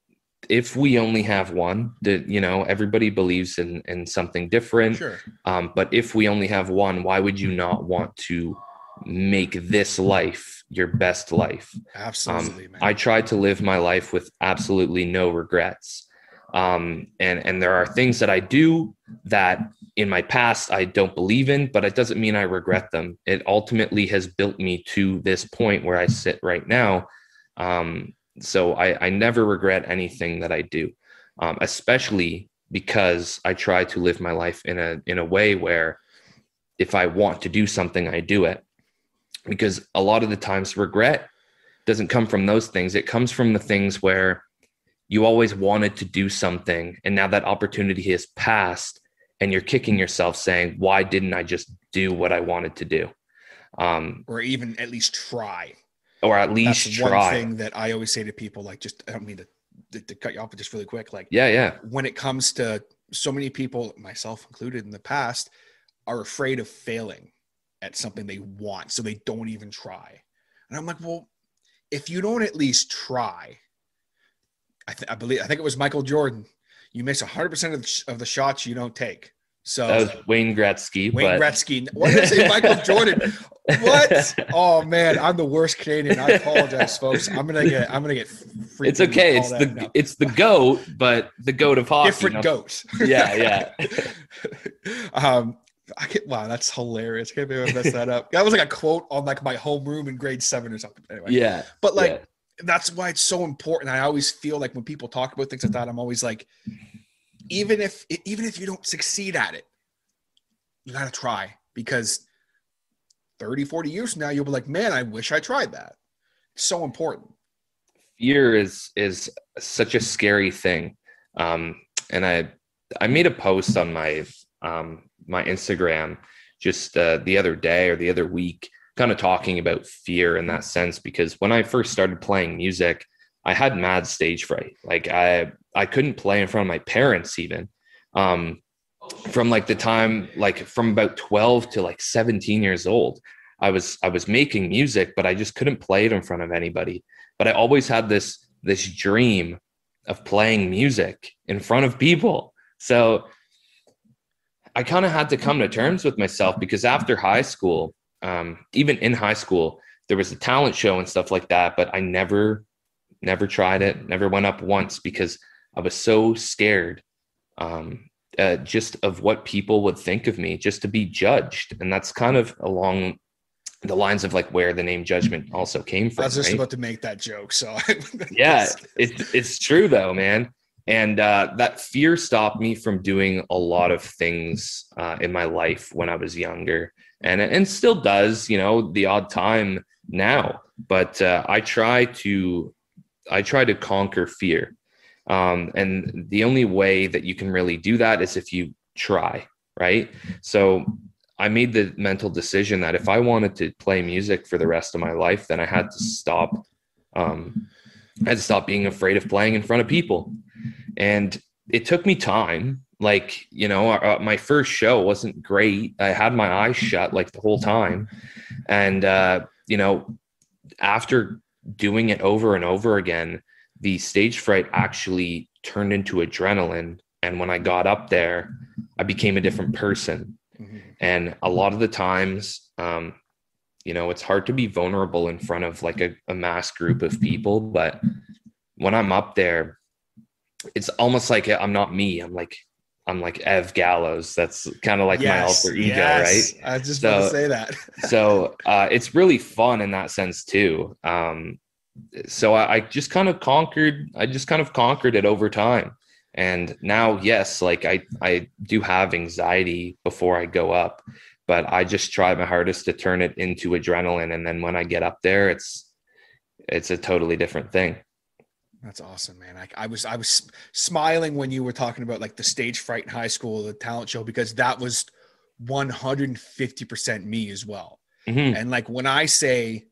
if we only have one, everybody believes in something different. Sure. But if we only have one, why would you not want to make this life your best life? Absolutely, man. I tried to live my life with absolutely no regrets. And there are things that I do that in my past I don't believe in, but it doesn't mean I regret them. It ultimately has built me to this point where I sit right now. So I never regret anything that I do, especially because I try to live my life in a way where if I want to do something, I do it. Because a lot of the times regret doesn't come from those things. It comes from the things where you always wanted to do something, and now that opportunity has passed and you're kicking yourself saying, why didn't I just do what I wanted to do? Or even at least try. Or at least That's try. One thing that I always say to people, like, just, I don't mean to cut you off, but just really quick. Like, yeah. When it comes to so many people, myself included in the past, are afraid of failing at something they want, so they don't even try. And I'm like, well, if you don't at least try, I think it was Michael Jordan. You miss 100% of the shots you don't take. So that was Wayne Gretzky. Gretzky. What did I say? Michael Jordan. What? Oh man, I'm the worst Canadian. I apologize, folks. I'm gonna get. It's okay. It's the GOAT, but the GOAT of hockey. Different GOAT. Yeah. Wow, that's hilarious. I can't believe I messed that up. That was like a quote on like my homeroom in grade 7 or something. Anyway. Yeah. But like, that's why it's so important. I always feel like when people talk about things like that, I'm always like, even if you don't succeed at it, you got to try, because 30, 40 years from now, you'll be like, man, I wish I tried that. It's so important. Fear is such a scary thing. And I made a post on my my Instagram just the other day or the other week, kind of talking about fear in that sense, because when I first started playing music, I had mad stage fright. Like I couldn't play in front of my parents even. From like the time, like from about 12 to like 17 years old, I was making music, but I just couldn't play it in front of anybody. But I always had this dream of playing music in front of people. So I kind of had to come to terms with myself, because after high school, even in high school, there was a talent show and stuff like that, but I never tried it, never went up once, because I was so scared just of what people would think of me, just to be judged. And that's kind of along the lines of like where the name Judgement also came from. I was just about to make that joke. So yeah, it's true though, man. And that fear stopped me from doing a lot of things in my life when I was younger, and still does, the odd time now. But I try to conquer fear. And the only way that you can really do that is if you try, right? So I made the mental decision that if I wanted to play music for the rest of my life, then I had to stop. I had to stop being afraid of playing in front of people. And it took me time. Like, my first show wasn't great. I had my eyes shut like the whole time. And, after doing it over and over again, the stage fright actually turned into adrenaline. And when I got up there, I became a different person. Mm-hmm. And a lot of the times, it's hard to be vulnerable in front of like a mass group of people. But when I'm up there, it's almost like I'm not me. I'm like Evangelos. That's kind of like my alter ego, right? I was just about to say that. So it's really fun in that sense too. So I just kind of conquered it over time. And now, yes, like I do have anxiety before I go up, but I just try my hardest to turn it into adrenaline. And then when I get up there, it's a totally different thing. That's awesome, man. I was smiling when you were talking about like the stage fright in high school, the talent show, because that was 150% me as well. Mm-hmm. And like when I say,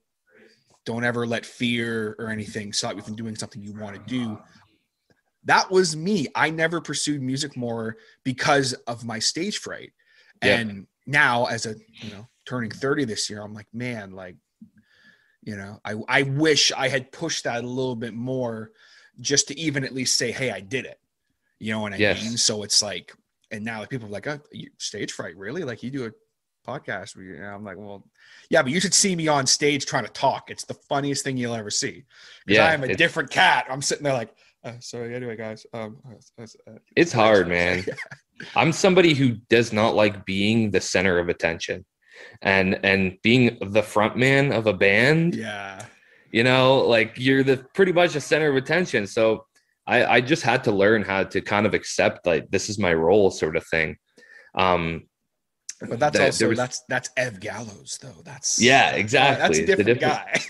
don't ever let fear or anything stop you from doing something you want to do, that was me. I never pursued music more because of my stage fright. Yeah. And now as turning 30 this year, I'm like, man, like, I wish I had pushed that a little bit more, just to even at least say, hey, I did it. You know what I mean? So it's like, and now people are like, oh, stage fright, really? Like you do a podcast where I'm like, well, yeah, but you should see me on stage trying to talk. It's the funniest thing you'll ever see. Because I am a different cat. I'm sitting there like, so anyway, guys, it's hard, man. Yeah. I'm somebody who does not like being the center of attention. And being the front man of a band, like you're pretty much the center of attention. So I just had to learn how to kind of accept like this is my role, sort of thing. But that's that's Evangelos though. That's exactly. That's a different guy. It's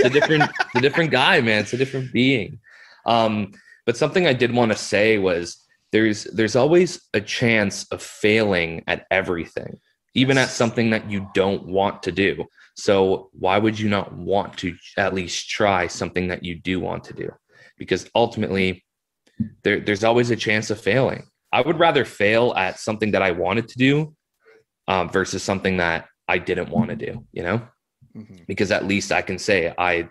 a different guy, man. It's a different being. But something I did want to say was there's always a chance of failing at everything. Even at something that you don't want to do. So why would you not want to at least try something that you do want to do? Because ultimately, there's always a chance of failing. I would rather fail at something that I wanted to do versus something that I didn't want to do, mm-hmm. Because at least I can say I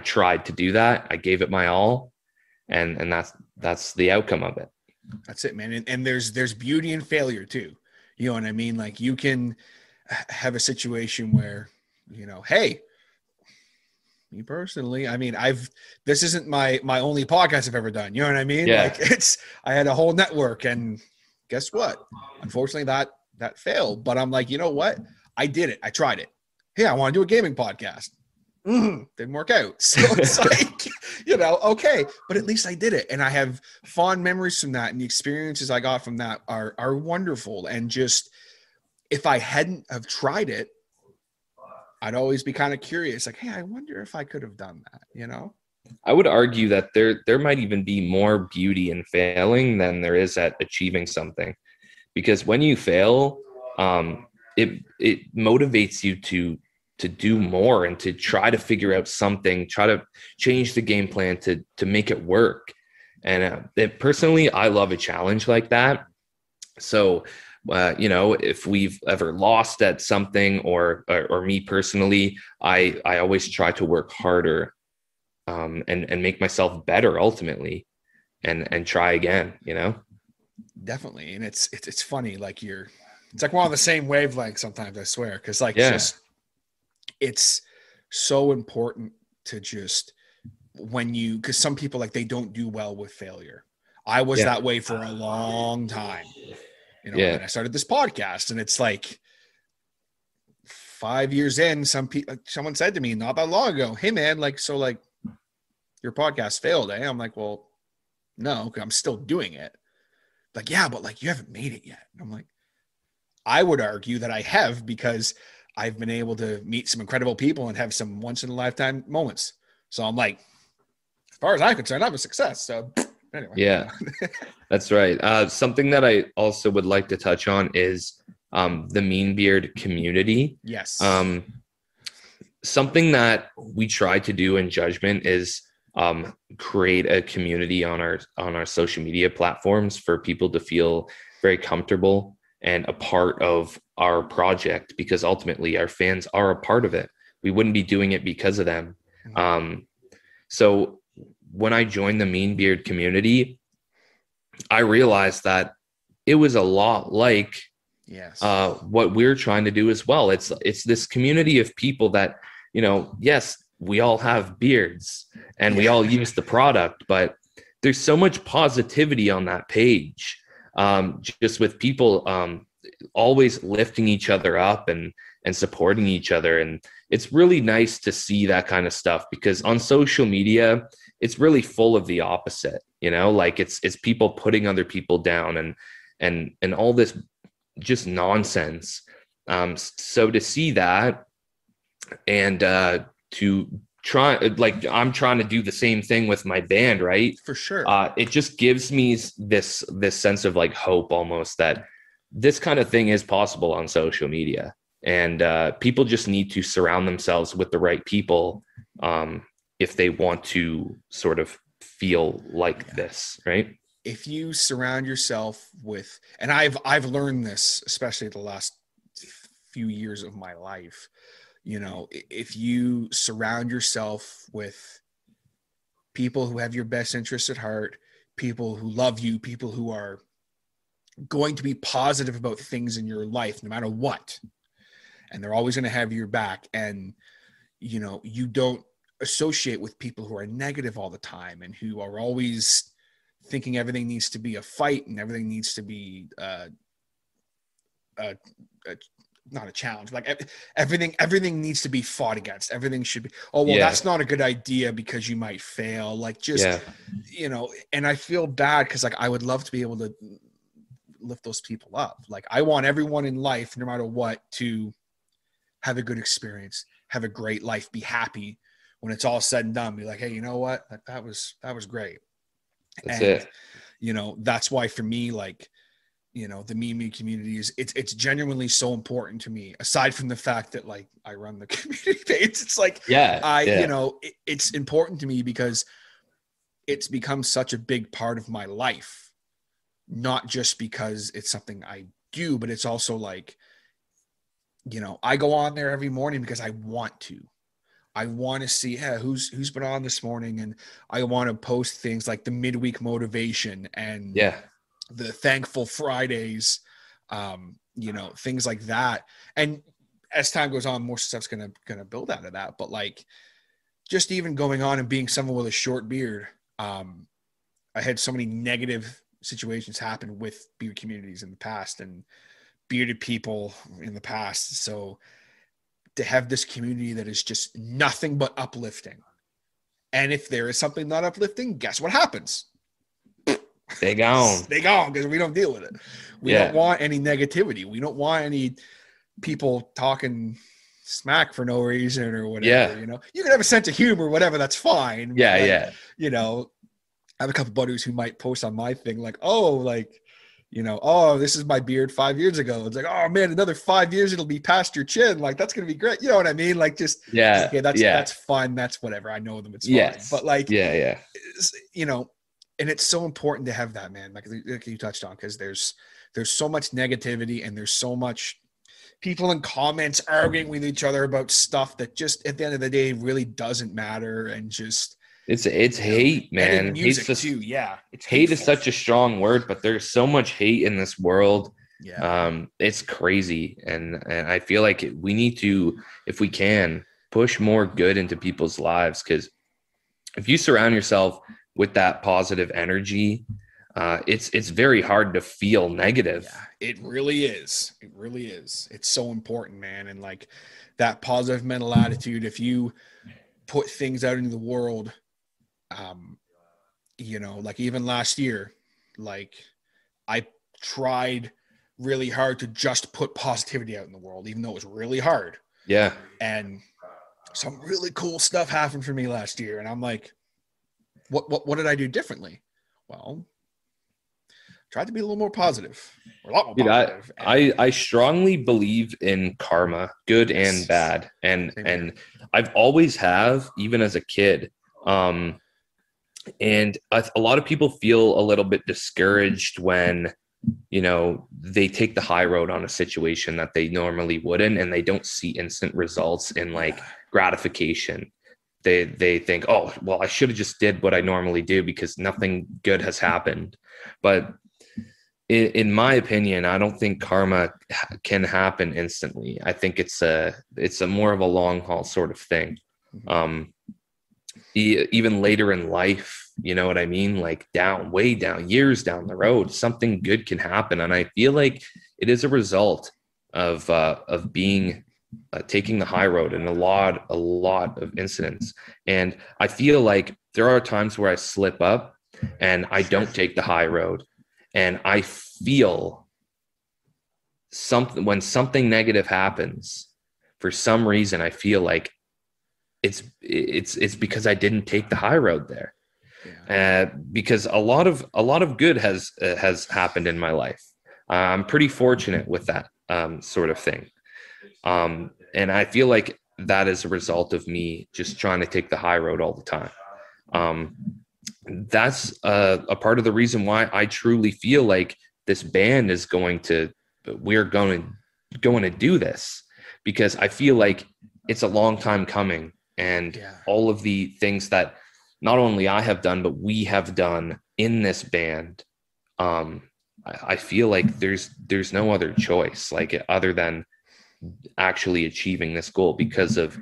tried to do that. I gave it my all. And that's the outcome of it. That's it, man. And there's beauty in failure too. You know what I mean? Like you can have a situation where, hey, me personally, I mean, this isn't my only podcast I've ever done. You know what I mean? Yeah. Like I had a whole network, and guess what? Unfortunately that failed, but I'm like, you know what? I did it. I tried it. Hey, I want to do a gaming podcast. Didn't work out. So it's like, okay, but at least I did it. And I have fond memories from that. And the experiences I got from that are wonderful. And just, if I hadn't have tried it, I'd always be kind of curious, like, hey, I wonder if I could have done that, you know? I would argue that there might even be more beauty in failing than there is at achieving something, because when you fail, it motivates you to do more and to try to figure out something, try to change the game plan to make it work. And personally, I love a challenge like that. So, if we've ever lost at something, or me personally, I always try to work harder, and make myself better ultimately, and try again, Definitely. And it's funny, like it's like we're on the same wavelength sometimes, I swear. Cause like, it's so important to just cause some people, like, they don't do well with failure. I was that way for a long time, when I started this podcast, and it's like 5 years in, someone said to me not that long ago, hey man, like, so like your podcast failed, eh? I'm like, well, no, I'm still doing it. Like, yeah, but like, you haven't made it yet. And I'm like, I would argue that I have, because I've been able to meet some incredible people and have some once in a lifetime moments. So I'm like, as far as I'm concerned, I'm a success. So anyway. Yeah, that's right. Something that I also would like to touch on is the Mean Beard community. Yes. Something that we try to do in Judgement is create a community on our social media platforms for people to feel very comfortable and a part of our project, because ultimately our fans are a part of it. We wouldn't be doing it because of them. So when I joined the Mean Beard community, I realized that it was a lot like what we're trying to do as well. It's this community of people that, yes, we all have beards and we all use the product, but there's so much positivity on that page. Just with people always lifting each other up and supporting each other. And it's really nice to see that kind of stuff, because on social media, it's really full of the opposite, like it's people putting other people down and all this just nonsense. So to see that and to try, like, I'm trying to do the same thing with my band, right? For sure. It just gives me this sense of like hope almost, that this kind of thing is possible on social media, and people just need to surround themselves with the right people if they want to sort of feel like this, right? If you surround yourself with, and I've learned this, especially the last few years of my life, if you surround yourself with people who have your best interests at heart, people who love you, people who are going to be positive about things in your life, no matter what, and they're always going to have your back, and, you don't associate with people who are negative all the time and who are always thinking everything needs to be a fight and everything needs to be not a challenge, like everything needs to be fought against. Everything should be, that's not a good idea because you might fail. Like, just, and I feel bad because, like, I would love to be able to lift those people up. Like, I want everyone in life, no matter what, to have a good experience, have a great life, be happy when it's all said and done. Be like, hey, you know what? Like, that was great. That's it. That's why for me, like, the meme community it's genuinely so important to me, aside from the fact that, like, I run the community page. It's like, it's important to me because it's become such a big part of my life, not just because it's something I do, but it's also like, I go on there every morning because I want to see who's been on this morning, and I want to post things like the midweek motivation and the thankful Fridays, things like that. And as time goes on, more stuff's gonna build out of that. But, like, just even going on and being someone with a short beard, I had so many negative situations happen with beard communities in the past and bearded people in the past. So to have this community that is just nothing but uplifting, and if there is something not uplifting, guess what happens? They gone because we don't deal with it. We don't want any negativity. We don't want any people talking smack for no reason or whatever, you can have a sense of humor, whatever, that's fine. Yeah. I have a couple buddies who might post on my thing like, oh, this is my beard 5 years ago. It's like, oh man, another 5 years it'll be past your chin. Like that's gonna be great. You know what I mean? Like just okay, that's fun. That's whatever. I know them. It's fine. But like and it's so important to have that, man. Like you touched on, because there's so much negativity and there's so much people in comments arguing with each other about stuff that just at the end of the day really doesn't matter, and just it's hate, man. Music too, yeah. Hate is such a strong word, but there's so much hate in this world. Yeah, it's crazy, and I feel like we need to, if we can, push more good into people's lives, because if you surround yourself with that positive energy, it's very hard to feel negative. Yeah, it really is. It really is. It's so important, man. And like that positive mental attitude, if you put things out into the world, like even last year, like I tried really hard to just put positivity out in the world, even though it was really hard. Yeah. And some really cool stuff happened for me last year. And I'm like, what did I do differently? Well, tried to be a little more positive, or a lot more positive. I strongly believe in karma, good and bad. And I've always have, even as a kid. And a lot of people feel a little bit discouraged when, they take the high road on a situation that they normally wouldn't, and they don't see instant results in like gratification. They think, oh, well, I should have just did what I normally do because nothing good has happened. But in my opinion, I don't think karma can happen instantly. I think it's a more of a long haul sort of thing. Even later in life, you know what I mean? Like way down, years down the road, something good can happen. And I feel like it is a result of being taking the high road in a lot of incidents. And I feel like there are times where I slip up and I don't take the high road, and I feel something when something negative happens. For some reason, I feel like it's because I didn't take the high road there. Because a lot of good has happened in my life. I'm pretty fortunate with that sort of thing. And I feel like that is a result of me just trying to take the high road all the time. That's a part of the reason why I truly feel like this band we're going to do this, because I feel like it's a long time coming, and all of the things that not only I have done, but we have done in this band. I feel like there's no other choice other than actually achieving this goal because of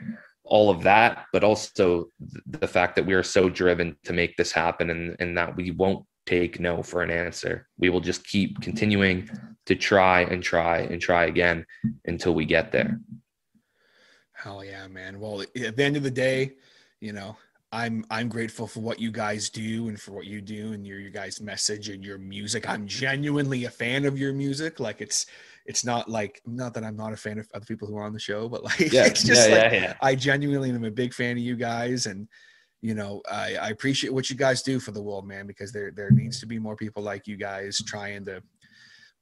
all of that, but also the fact that we are so driven to make this happen, and that we won't take no for an answer. We will just keep continuing to try and try and try again until we get there. Hell yeah, man. Well, at the end of the day, I'm grateful for what you guys do and for what you do and your guys' message and your music. I'm genuinely a fan of your music. Like it's not that I'm not a fan of other people who are on the show, but it's just I genuinely am a big fan of you guys. And, I appreciate what you guys do for the world, man, because there needs to be more people like you guys trying to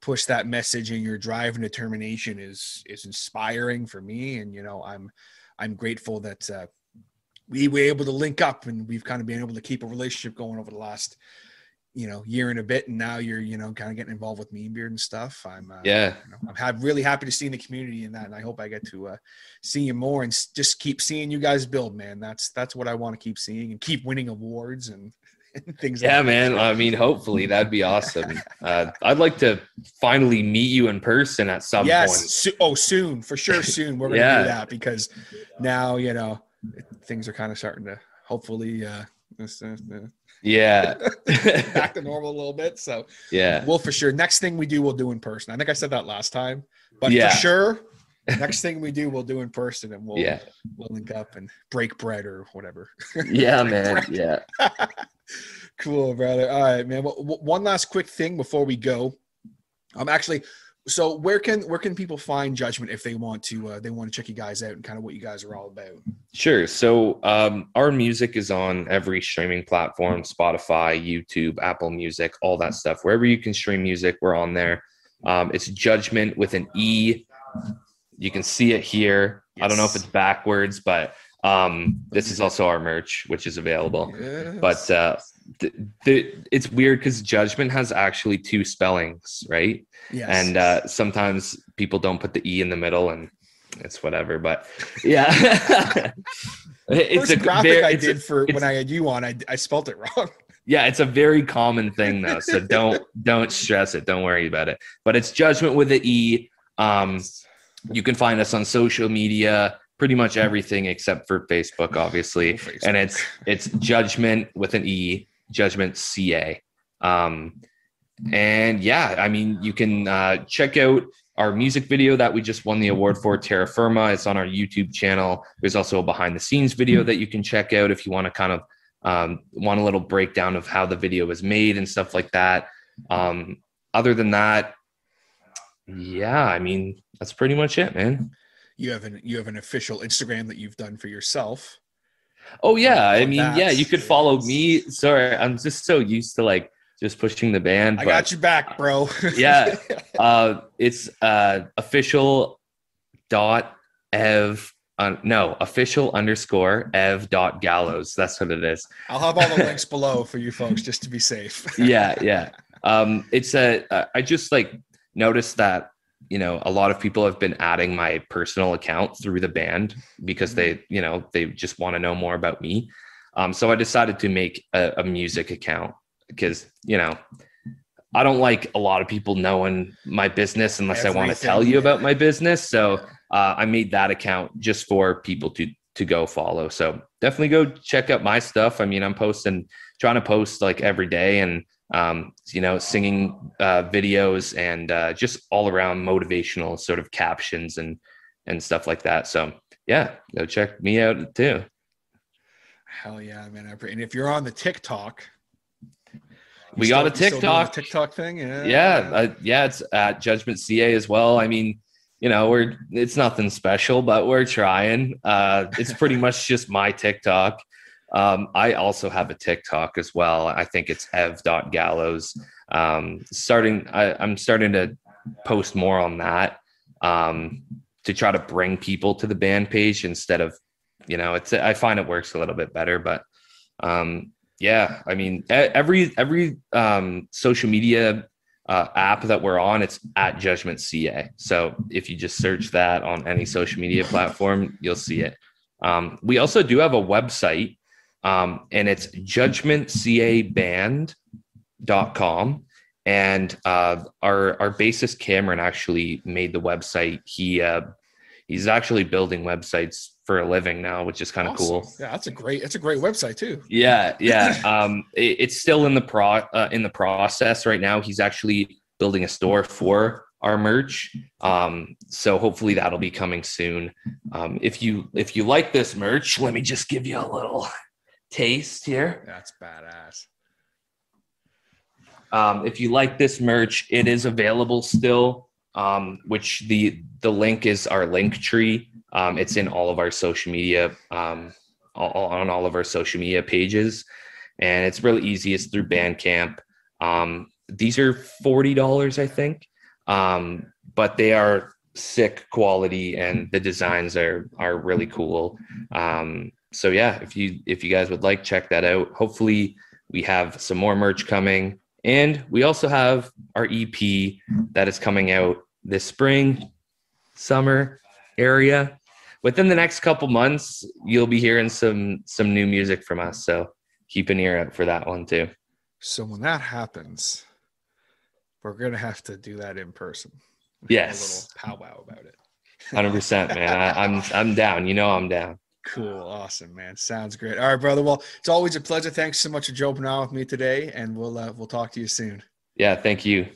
push that message, and your drive and determination is inspiring for me. And, I'm grateful that, we were able to link up, and we've kind of been able to keep a relationship going over the last, year and a bit. And now you're, kind of getting involved with Mean Beard and stuff. I'm really happy to see in the community in that. And I hope I get to see you more and just keep seeing you guys build, man. That's what I want to keep seeing, and keep winning awards and things. Yeah, like man. I mean, hopefully that'd be awesome. I'd like to finally meet you in person at some point. Soon, for sure. Soon. We're going to do that, because now, things are kind of starting to hopefully back to normal a little bit. So we'll for sure, next thing we do, we'll do in person. I think I said that last time, but for sure, next thing we do, we'll do in person, and we'll link up and break bread or whatever. Yeah, man. Bread. Yeah. Cool, brother. All right, man. Well, one last quick thing before we go. Actually, So where can people find Judgement if they want to check you guys out and kind of what you guys are all about? Sure. So our music is on every streaming platform: Spotify, YouTube, Apple Music, all that stuff. Wherever you can stream music, we're on there. It's Judgement with an E. You can see it here. Yes. I don't know if it's backwards, but this is also our merch, which is available. Yes. But it's weird because Judgement has actually two spellings, right? Yes. And sometimes people don't put the E in the middle, and it's whatever. But yeah, it's a graphic I did for when I had you on. I spelled it wrong. Yeah, it's a very common thing though, so don't stress it. Don't worry about it. But it's Judgement with an E. You can find us on social media, pretty much everything except for Facebook, obviously. And it's Judgement with an E, Judgement CA. And yeah, I mean, you can check out our music video that we just won the award for, Terra Firma. It's on our YouTube channel. There's also a behind the scenes video that you can check out if you want to kind of want a little breakdown of how the video was made and stuff like that. Other than that, yeah, I mean, that's pretty much it, man. You have an official Instagram that you've done for yourself. Oh yeah, I mean, yeah, you could follow me. Sorry, I'm just so used to like just pushing the band. I got you back, bro. Yeah, it's official dot ev. official_ev.gallows. That's what it is. I'll have all the links below for you folks just to be safe. Yeah. I just like noticed that, you know, a lot of people have been adding my personal account through the band because they just want to know more about me. So I decided to make a music account because, you know, I don't like a lot of people knowing my business unless I want to tell you about my business. So I made that account just for people to go follow. So definitely go check out my stuff. I mean, I'm trying to post like every day and, singing videos and just all around motivational sort of captions and stuff like that. So yeah, go check me out too. Hell yeah, man. And if you're on the TikTok, we got a TikTok thing. Yeah. It's at Judgement CA as well. I mean, you know, it's nothing special, but we're trying. It's pretty much just my TikTok. I also have a TikTok as well. I think it's ev.gallows. I'm starting to post more on that to try to bring people to the band page instead of, you know, I find it works a little bit better, but yeah, I mean, every social media app that we're on, it's at Judgement CA. So if you just search that on any social media platform, you'll see it. We also do have a website, and it's judgmentcaband.com. And our bassist Cameron actually made the website. He's actually building websites for a living now, which is kind of cool. Yeah, that's a great website too. Yeah. It's still in the process right now. He's actually building a store for our merch. So hopefully that'll be coming soon. If you like this merch, let me just give you a little taste here. That's badass. If you like this merch, it is available still. Which the link is our link tree. It's in all of our social media, on all of our social media pages, and it's really easy. It's through Bandcamp. These are $40, I think, but they are sick quality, and the designs are really cool. So yeah, if you guys would like, check that out. Hopefully, we have some more merch coming. And we also have our EP that is coming out this spring, summer area. Within the next couple months, you'll be hearing some new music from us. So keep an ear out for that one too. So when that happens, we're going to have to do that in person. Yes. A little powwow about it. 100%, man. I'm down. You know, I'm down. Cool. Awesome, man. Sounds great. All right, brother. Well, it's always a pleasure. Thanks so much for jumping on with me today, and we'll talk to you soon. Yeah, thank you.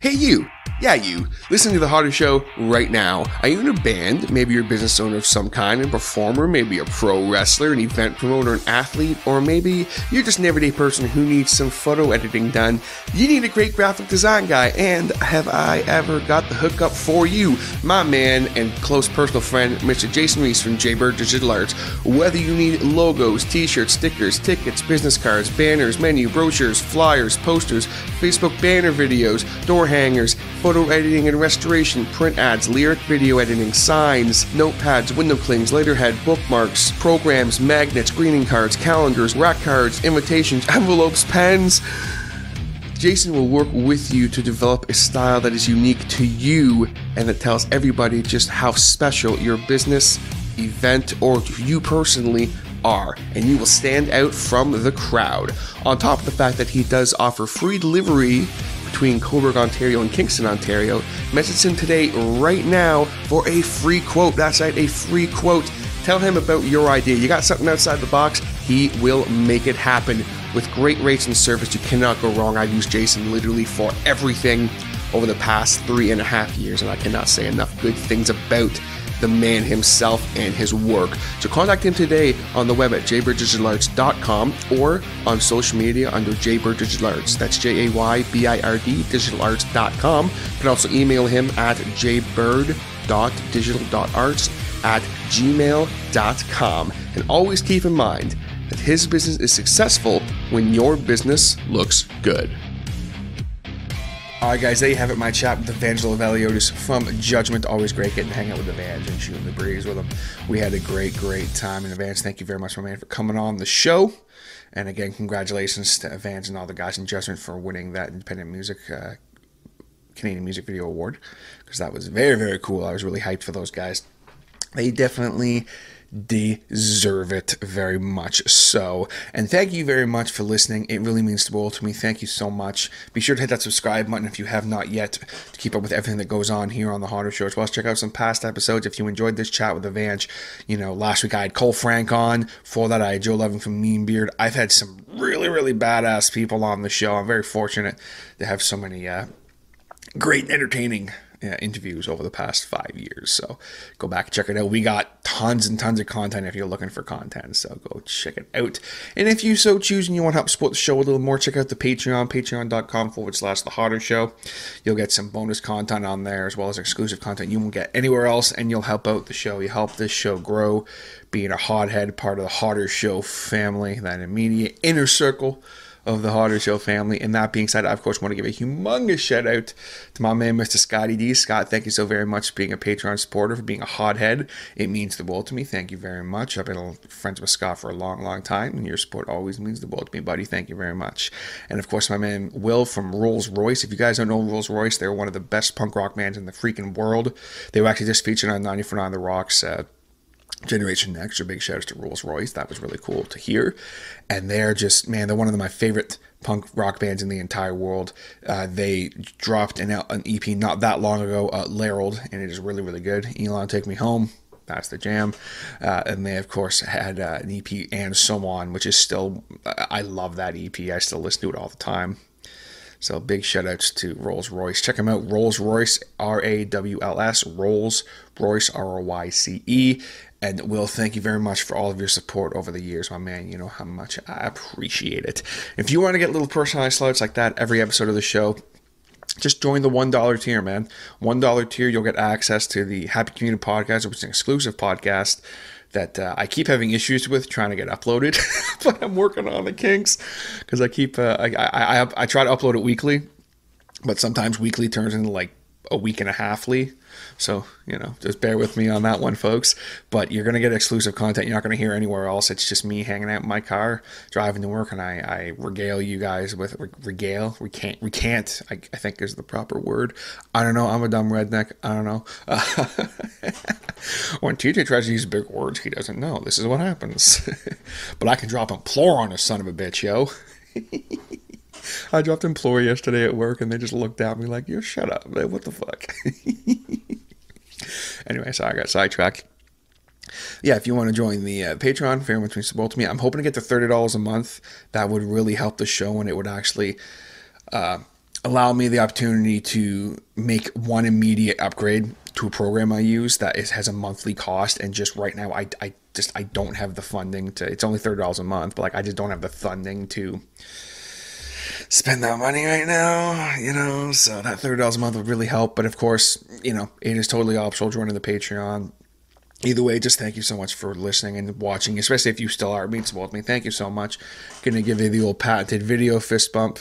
Hey you! Yeah, you. Listening to The Harder Show right now. Are you in a band? Maybe you're a business owner of some kind, a performer, maybe a pro wrestler, an event promoter, an athlete, or maybe you're just an everyday person who needs some photo editing done. You need a great graphic design guy, and have I ever got the hookup for you? My man and close personal friend, Mr. Jason Reese from Jaybird Digital Arts. Whether you need logos, t-shirts, stickers, tickets, business cards, banners, menu, brochures, flyers, posters, Facebook banner videos, door hangers, photo editing and restoration, print ads, lyric video editing, signs, notepads, window clings, letterhead, bookmarks, programs, magnets, greeting cards, calendars, rack cards, invitations, envelopes, pens. Jason will work with you to develop a style that is unique to you and that tells everybody just how special your business, event, or you personally are, and you will stand out from the crowd. On top of the fact that he does offer free delivery between Coburg, Ontario and Kingston, Ontario, message him today right now for a free quote. That's right, a free quote. Tell him about your idea. You got something outside the box, he will make it happen. With great rates and service, you cannot go wrong. I've used Jason literally for everything over the past 3.5 years, and I cannot say enough good things about the man himself and his work. So contact him today on the web at jaybirddigitalarts.com or on social media under Jaybird Digital Arts. That's Jaybird digitalarts.com. You can also email him at jaybird.digital.arts@gmail.com. And always keep in mind that his business is successful when your business looks good. Alright guys, there you have it, my chat with Evangelos Aivaliotis from Judgement. Always great getting to hang out with Evange and shooting the breeze with him. We had a great time in Evange. Thank you very much, my man, for coming on the show. And again, congratulations to Evange and all the guys in Judgement for winning that Independent Music Canadian Music Video Award, because that was very, very cool. I was really hyped for those guys. They definitely deserve it very much so. And thank you very much for listening. It really means the world to me. Thank you so much. Be sure to hit that subscribe button if you have not yet, to keep up with everything that goes on here on The Harder Show, as well as check out some past episodes if you enjoyed this chat with Evange. You know, last week I had Cole Frank on. Before that I had Joe Levin from Mean Beard. I've had some really, really badass people on the show. I'm very fortunate to have so many great, entertaining interviews over the past 5 years. So go back, check it out. We got tons and tons of content if you're looking for content, so go check it out. And if you so choose and you want to help support the show a little more, check out the Patreon, patreon.com/The Harder Show. You'll get some bonus content on there, as well as exclusive content you won't get anywhere else, and you'll help out the show. You help this show grow, being a hothead part of the Harder Show family, that immediate inner circle of the Harder Show family. And that being said, I of course want to give a humongous shout out to my man Mr. Scotty D. Scott, thank you so very much for being a Patreon supporter, for being a hothead. It means the world to me. Thank you very much. I've been friends with Scott for a long time, and your support always means the world to me, buddy. Thank you very much. And of course my man Will from Rolls Royce. If you guys don't know Rolls Royce, they're one of the best punk rock bands in the freaking world. They were actually just featured on 94.9 The Rock's Generation Next. Your big shout outs to Rolls Royce. That was really cool to hear. And they're just, man, they're one of my favorite punk rock bands in the entire world. They dropped an EP not that long ago, Larold, and it is really, really good. Elon Take Me Home, that's the jam. And they of course had an EP, And So On, which is still, I love that EP. I still listen to it all the time. So big shout outs to Rolls Royce. Check them out, Rolls Royce, RAWLS, Rolls Royce, ROYCE. And Will, thank you very much for all of your support over the years, my man. You know how much I appreciate it. If you want to get little personalized shoutouts like that every episode of the show, just join the $1 tier, man. $1 tier, you'll get access to the Happy Community Podcast, which is an exclusive podcast that I keep having issues with trying to get uploaded, but I'm working on the kinks, because I keep I try to upload it weekly, but sometimes weekly turns into like a week and a halfly. So, you know, just bear with me on that one, folks. But you're going to get exclusive content you're not going to hear anywhere else. It's just me hanging out in my car, driving to work, and I regale you guys with, recant, I think is the proper word. I don't know. I'm a dumb redneck. I don't know. When TJ tries to use big words he doesn't know, this is what happens. But I can drop implore on a son of a bitch, yo. I dropped implore yesterday at work, and they just looked at me like, "You shut up, man. What the fuck?" Anyway, so I got sidetracked. Yeah, if you want to join the Patreon, very much means the world to me. I'm hoping to get to $30 a month. That would really help the show, and it would actually allow me the opportunity to make one immediate upgrade to a program I use that has a monthly cost. And just right now, I don't have the funding to, it's only $30 a month, but like, I just don't have the funding to spend that money right now, you know, so that $30 a month would really help. But of course, you know, it is totally optional joining the Patreon. Either way, just thank you so much for listening and watching, especially if you still are. It means the world to me. Thank you so much. Gonna give you the old patented video fist bump.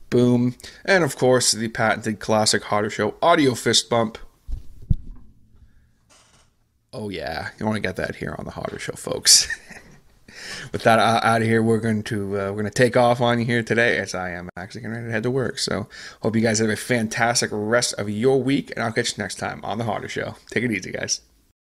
Boom. And of course, the patented classic Hodder Show audio fist bump. Oh yeah, you want to get that here on the Hodder Show, folks. With that out of here, we're going to take off on you here today, as I am actually going to head to work. So hope you guys have a fantastic rest of your week, and I'll catch you next time on the Hodder Show. Take it easy, guys.